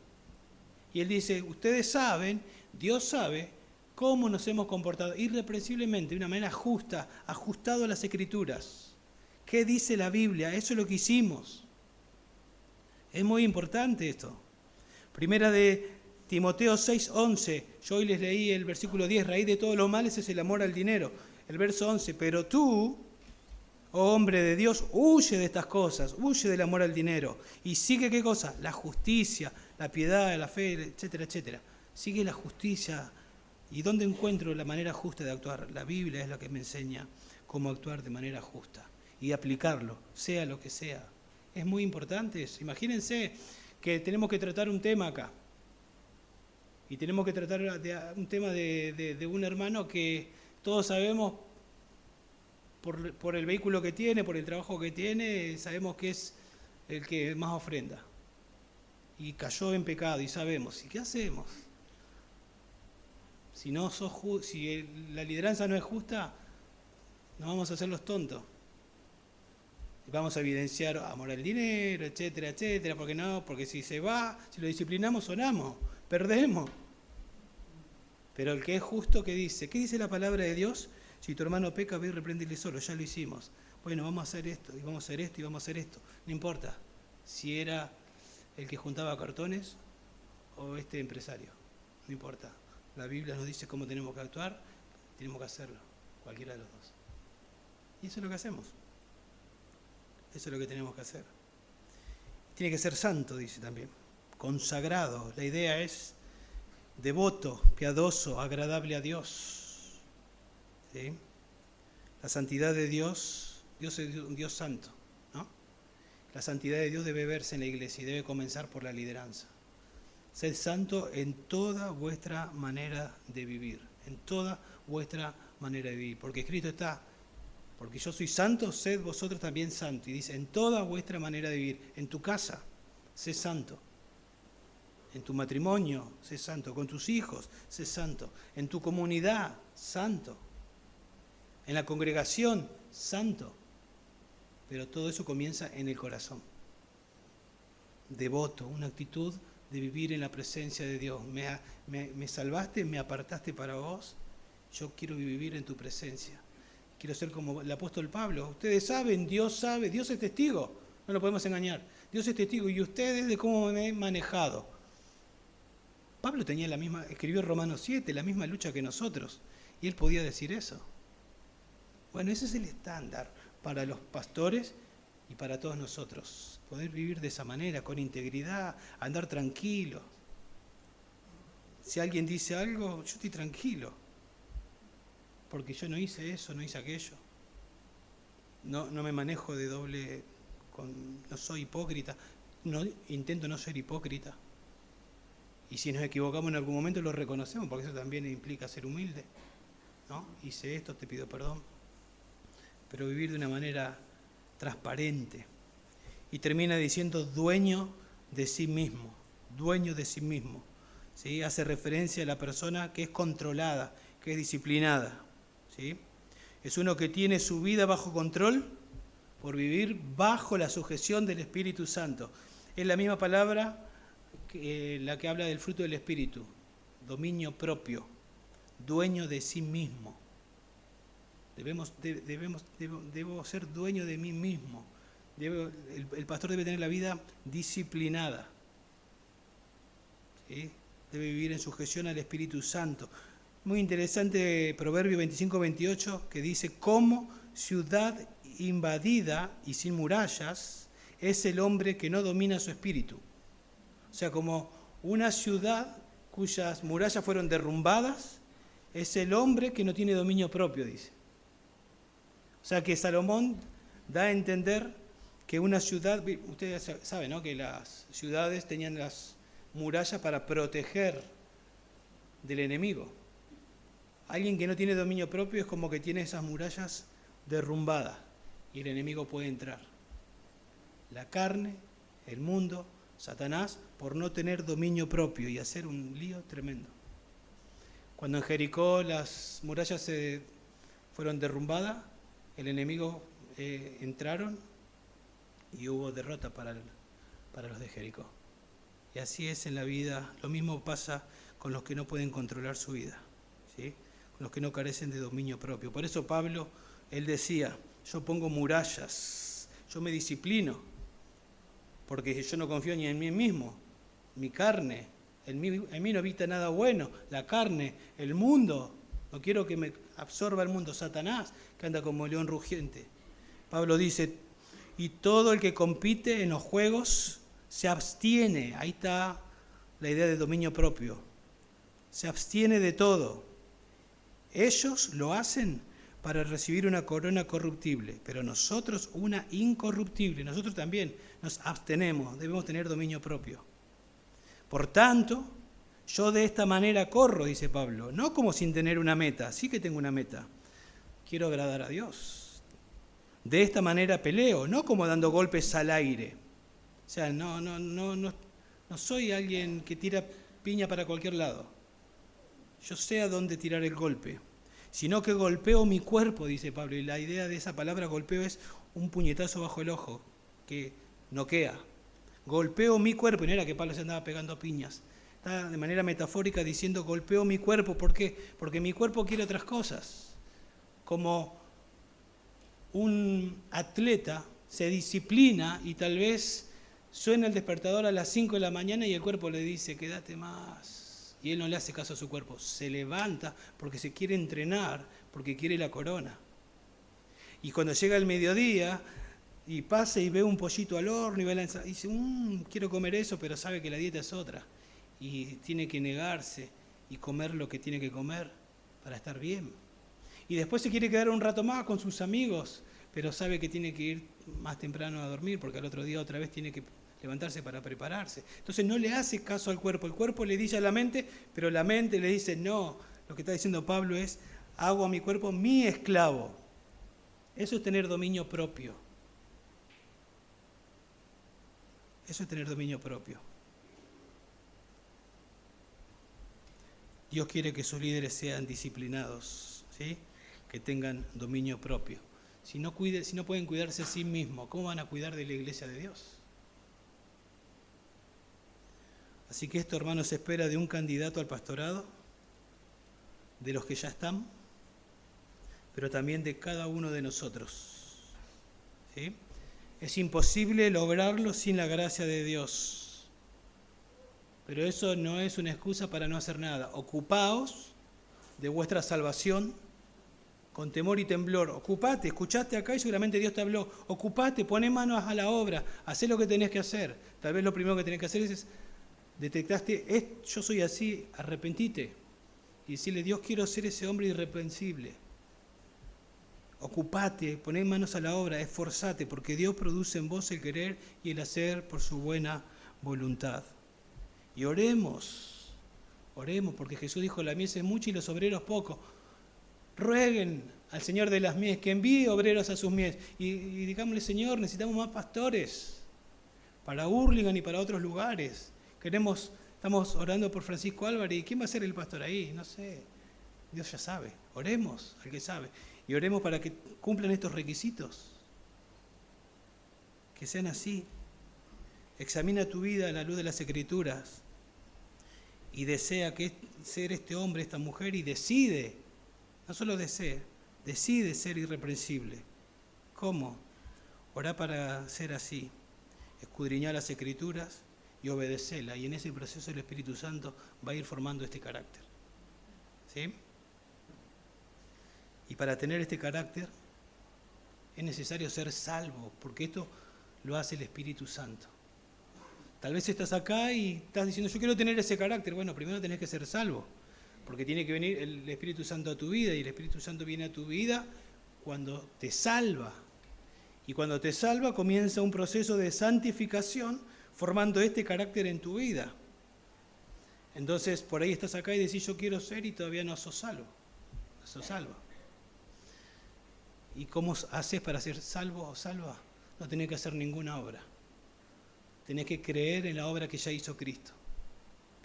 Speaker 1: Y él dice, ustedes saben, Dios sabe cómo nos hemos comportado irreprensiblemente, de una manera justa, ajustado a las Escrituras. ¿Qué dice la Biblia? Eso es lo que hicimos. Es muy importante esto. Primera de Timoteo 6:11. Yo hoy les leí el versículo 10. Raíz de todos los males es el amor al dinero. El verso 11. Pero tú, oh hombre de Dios, huye de estas cosas, huye del amor al dinero. Y sigue ¿qué cosa? La justicia, la piedad, la fe, etcétera, etcétera. Sigue la justicia. ¿Y dónde encuentro la manera justa de actuar? La Biblia es la que me enseña cómo actuar de manera justa y aplicarlo, sea lo que sea. Es muy importante eso. Imagínense que tenemos que tratar un tema acá. Y tenemos que tratar un tema de un hermano que todos sabemos por el vehículo que tiene, por el trabajo que tiene, sabemos que es el que más ofrenda. Y cayó en pecado y sabemos. ¿Y qué hacemos? Si la lideranza no es justa, nos vamos a hacer los tontos. Vamos a evidenciar amor al dinero, etcétera, etcétera. Porque si se va, si lo disciplinamos, sonamos, perdemos. Pero el que es justo, ¿qué dice? ¿Qué dice la palabra de Dios? Si tu hermano peca, ve y repréndele solo, ya lo hicimos. Bueno, vamos a hacer esto, y vamos a hacer esto, y vamos a hacer esto. No importa si era el que juntaba cartones o este empresario. No importa. La Biblia nos dice cómo tenemos que actuar, tenemos que hacerlo, cualquiera de los dos. Y eso es lo que hacemos. Eso es lo que tenemos que hacer. Tiene que ser santo, dice también. Consagrado. La idea es devoto, piadoso, agradable a Dios. ¿Sí? La santidad de Dios, Dios es un Dios santo, ¿no? La santidad de Dios debe verse en la iglesia y debe comenzar por la lideranza. Sed santo en toda vuestra manera de vivir, en toda vuestra manera de vivir. Porque escrito está, porque yo soy santo, sed vosotros también santos. Y dice, en toda vuestra manera de vivir, en tu casa, sé santo. En tu matrimonio, sé santo. Con tus hijos, sé santo. En tu comunidad, santo. En la congregación, santo. Pero todo eso comienza en el corazón. Devoto, una actitud de vivir en la presencia de Dios. Me salvaste, me apartaste para vos. Yo quiero vivir en tu presencia. Quiero ser como el apóstol Pablo. Ustedes saben, Dios es testigo. No lo podemos engañar. Dios es testigo. Y ustedes de cómo me he manejado. Pablo tenía escribió Romanos 7, la misma lucha que nosotros. Y él podía decir eso. Bueno, ese es el estándar para los pastores y para todos nosotros. Poder vivir de esa manera, con integridad, andar tranquilo. Si alguien dice algo, yo estoy tranquilo. Porque yo no hice eso, no hice aquello. No me manejo de doble, no soy hipócrita. Intento no ser hipócrita. Y si nos equivocamos en algún momento lo reconocemos, porque eso también implica ser humilde. ¿No? Hice esto, te pido perdón. Pero vivir de una manera transparente. Y termina diciendo dueño de sí mismo. Dueño de sí mismo. ¿Sí? Hace referencia a la persona que es controlada, que es disciplinada. ¿Sí? Es uno que tiene su vida bajo control por vivir bajo la sujeción del Espíritu Santo. Es la misma palabra que la que habla del fruto del Espíritu. Dominio propio. Dueño de sí mismo. Debo ser dueño de mí mismo. El pastor debe tener la vida disciplinada. ¿Sí? Debe vivir en sujeción al Espíritu Santo. Muy interesante Proverbio 25-28 que dice, como ciudad invadida y sin murallas es el hombre que no domina su espíritu. O sea, como una ciudad cuyas murallas fueron derrumbadas, es el hombre que no tiene dominio propio, dice. O sea que Salomón da a entender que una ciudad, ustedes saben, ¿no?, que las ciudades tenían las murallas para proteger del enemigo. Alguien que no tiene dominio propio es como que tiene esas murallas derrumbadas y el enemigo puede entrar. La carne, el mundo, Satanás, por no tener dominio propio y hacer un lío tremendo. Cuando en Jericó las murallas fueron derrumbadas, el enemigo entraron y hubo derrota para los de Jericó. Y así es en la vida. Lo mismo pasa con los que no pueden controlar su vida, ¿sí? Con los que no carecen de dominio propio. Por eso Pablo, él decía, yo pongo murallas, yo me disciplino, porque yo no confío ni en mí mismo. Mi carne, en mí no habita nada bueno. La carne, el mundo, no quiero que me absorba el mundo. Satanás, que anda como león rugiente. Pablo dice, y todo el que compite en los juegos se abstiene. Ahí está la idea de dominio propio. Se abstiene de todo. Ellos lo hacen para recibir una corona corruptible, pero nosotros una incorruptible. Nosotros también nos abstenemos, debemos tener dominio propio. Por tanto, yo de esta manera corro, dice Pablo, no como sin tener una meta, sí que tengo una meta. Quiero agradar a Dios. De esta manera peleo, no como dando golpes al aire. O sea, no soy alguien que tira piña para cualquier lado. Yo sé a dónde tirar el golpe. Sino que golpeo mi cuerpo, dice Pablo. Y la idea de esa palabra golpeo es un puñetazo bajo el ojo, que noquea. Golpeo mi cuerpo. Y no era que Pablo se andaba pegando piñas. Está de manera metafórica diciendo golpeo mi cuerpo. ¿Por qué? Porque mi cuerpo quiere otras cosas. Como un atleta se disciplina y tal vez suena el despertador a las 5 de la mañana y el cuerpo le dice, quédate más. Y él no le hace caso a su cuerpo. Se levanta porque se quiere entrenar, porque quiere la corona. Y cuando llega el mediodía y pasa y ve un pollito al horno y ve la ensalada, y dice, quiero comer eso, pero sabe que la dieta es otra. Y tiene que negarse y comer lo que tiene que comer para estar bien. Y después se quiere quedar un rato más con sus amigos, pero sabe que tiene que ir más temprano a dormir porque al otro día otra vez tiene que levantarse para prepararse. Entonces no le hace caso al cuerpo. El cuerpo le dice a la mente, pero la mente le dice no. Lo que está diciendo Pablo es, hago a mi cuerpo mi esclavo. Eso es tener dominio propio. Eso es tener dominio propio. Dios quiere que sus líderes sean disciplinados, ¿sí? Que tengan dominio propio. Si no pueden cuidarse a sí mismos, ¿cómo van a cuidar de la iglesia de Dios? Así que esto, hermanos, se espera de un candidato al pastorado, de los que ya están, pero también de cada uno de nosotros, ¿sí? Es imposible lograrlo sin la gracia de Dios. Pero eso no es una excusa para no hacer nada. Ocupaos de vuestra salvación con temor y temblor. Ocupate, escuchaste acá y seguramente Dios te habló. Ocupate, poné manos a la obra, hacé lo que tenés que hacer. Tal vez lo primero que tenés que hacer es, detectaste, yo soy así, arrepentite. Y decirle, Dios, quiero ser ese hombre irreprensible. Ocupate, poné manos a la obra, esforzate, porque Dios produce en vos el querer y el hacer por su buena voluntad. Y oremos, porque Jesús dijo, la mies es mucha y los obreros pocos. Rueguen al Señor de las mies que envíe obreros a sus mies. Y digámosle, Señor, necesitamos más pastores para Hurlingham y para otros lugares. Estamos orando por Francisco Álvarez. ¿Y quién va a ser el pastor ahí? No sé. Dios ya sabe. Oremos al que sabe. Y oremos para que cumplan estos requisitos. Que sean así. Examina tu vida a la luz de las Escrituras. Y desea ser este hombre, esta mujer, y decide, no solo decide ser irreprensible. ¿Cómo? Orá para ser así. Escudriñar las Escrituras y obedecerla. Y en ese proceso el Espíritu Santo va a ir formando este carácter. ¿Sí? Y para tener este carácter es necesario ser salvo, porque esto lo hace el Espíritu Santo. Tal vez estás acá y estás diciendo, yo quiero tener ese carácter. Bueno, primero tenés que ser salvo, porque tiene que venir el Espíritu Santo a tu vida, y el Espíritu Santo viene a tu vida cuando te salva. Y cuando te salva comienza un proceso de santificación, formando este carácter en tu vida. Entonces, por ahí estás acá y decís, yo quiero ser, y todavía no sos salvo. No sos salvo. ¿Y cómo haces para ser salvo o salva? No tenés que hacer ninguna obra. Tenés que creer en la obra que ya hizo Cristo.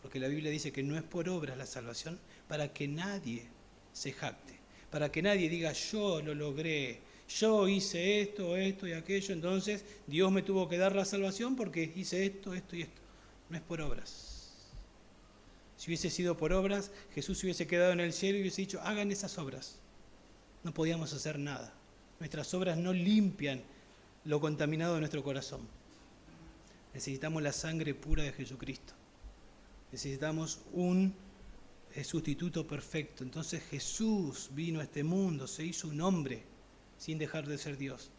Speaker 1: Porque la Biblia dice que no es por obras la salvación, para que nadie se jacte. Para que nadie diga, yo lo logré, yo hice esto y aquello, entonces Dios me tuvo que dar la salvación porque hice esto y esto. No es por obras. Si hubiese sido por obras, Jesús hubiese quedado en el cielo y hubiese dicho, hagan esas obras. No podíamos hacer nada. Nuestras obras no limpian lo contaminado de nuestro corazón. Necesitamos la sangre pura de Jesucristo. Necesitamos un sustituto perfecto. Entonces Jesús vino a este mundo, se hizo un hombre sin dejar de ser Dios.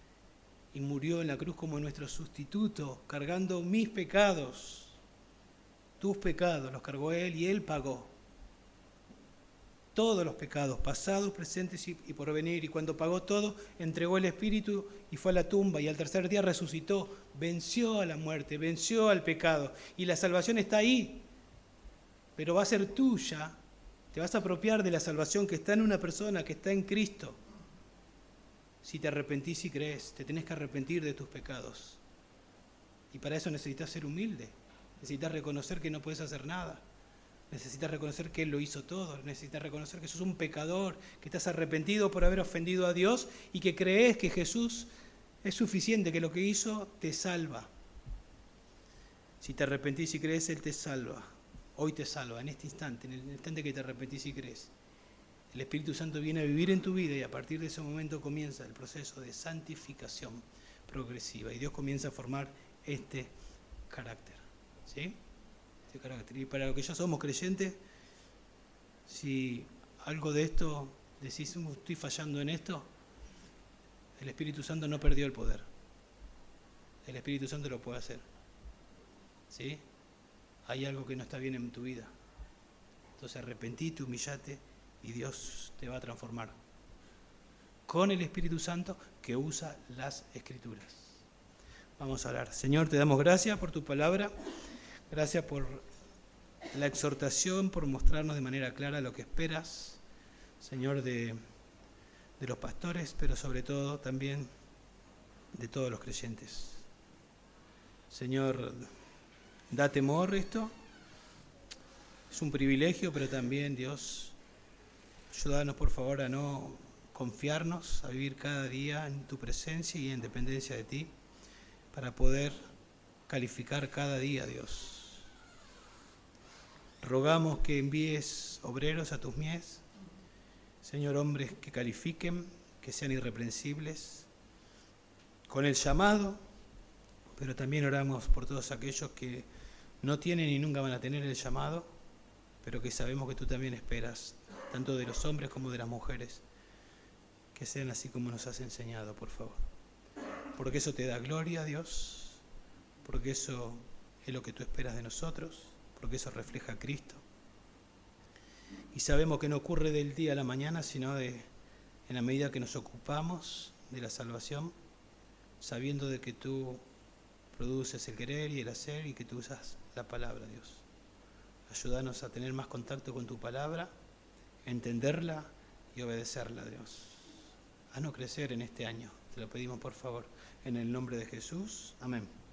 Speaker 1: Y murió en la cruz como nuestro sustituto, cargando mis pecados. Tus pecados los cargó Él y Él pagó. Todos los pecados, pasados, presentes y por venir. Y cuando pagó todo, entregó el Espíritu y fue a la tumba. Y al tercer día resucitó, venció a la muerte, venció al pecado. Y la salvación está ahí, pero va a ser tuya. Te vas a apropiar de la salvación que está en una persona, que está en Cristo. Si te arrepentís y crees, te tenés que arrepentir de tus pecados. Y para eso necesitas ser humilde. Necesitas reconocer que no puedes hacer nada. Necesitas reconocer que Él lo hizo todo. Necesitas reconocer que sos un pecador, que estás arrepentido por haber ofendido a Dios y que crees que Jesús es suficiente, que lo que hizo te salva. Si te arrepentís y crees, Él te salva. Hoy te salva, en este instante, en el instante que te arrepentís y crees. El Espíritu Santo viene a vivir en tu vida y a partir de ese momento comienza el proceso de santificación progresiva. Y Dios comienza a formar este carácter. ¿Sí? Este carácter. Y para los que ya somos creyentes, si algo de esto decís, estoy fallando en esto, el Espíritu Santo no perdió el poder. El Espíritu Santo lo puede hacer. ¿Sí? Hay algo que no está bien en tu vida. Entonces arrepentite, humillate y Dios te va a transformar. con el Espíritu Santo que usa las Escrituras. Vamos a orar. Señor, te damos gracias por tu palabra, gracias por la exhortación, por mostrarnos de manera clara lo que esperas, Señor, de los pastores, pero sobre todo también de todos los creyentes. Señor, da temor esto, es un privilegio, pero también, Dios, ayúdanos por favor a no confiarnos, a vivir cada día en tu presencia y en dependencia de ti, para poder calificar cada día, Dios. Rogamos que envíes obreros a tus mies, Señor, hombres que califiquen, que sean irreprensibles, con el llamado, pero también oramos por todos aquellos que no tienen y nunca van a tener el llamado, pero que sabemos que tú también esperas, tanto de los hombres como de las mujeres, que sean así como nos has enseñado, por favor. Porque eso te da gloria, Dios, porque eso es lo que tú esperas de nosotros, porque eso refleja a Cristo. Y sabemos que no ocurre del día a la mañana, sino en la medida que nos ocupamos de la salvación, sabiendo de que tú produces el querer y el hacer y que tú usas la palabra, Dios. Ayúdanos a tener más contacto con tu palabra, entenderla y obedecerla, Dios. Haznos crecer en este año, te lo pedimos por favor, en el nombre de Jesús. Amén.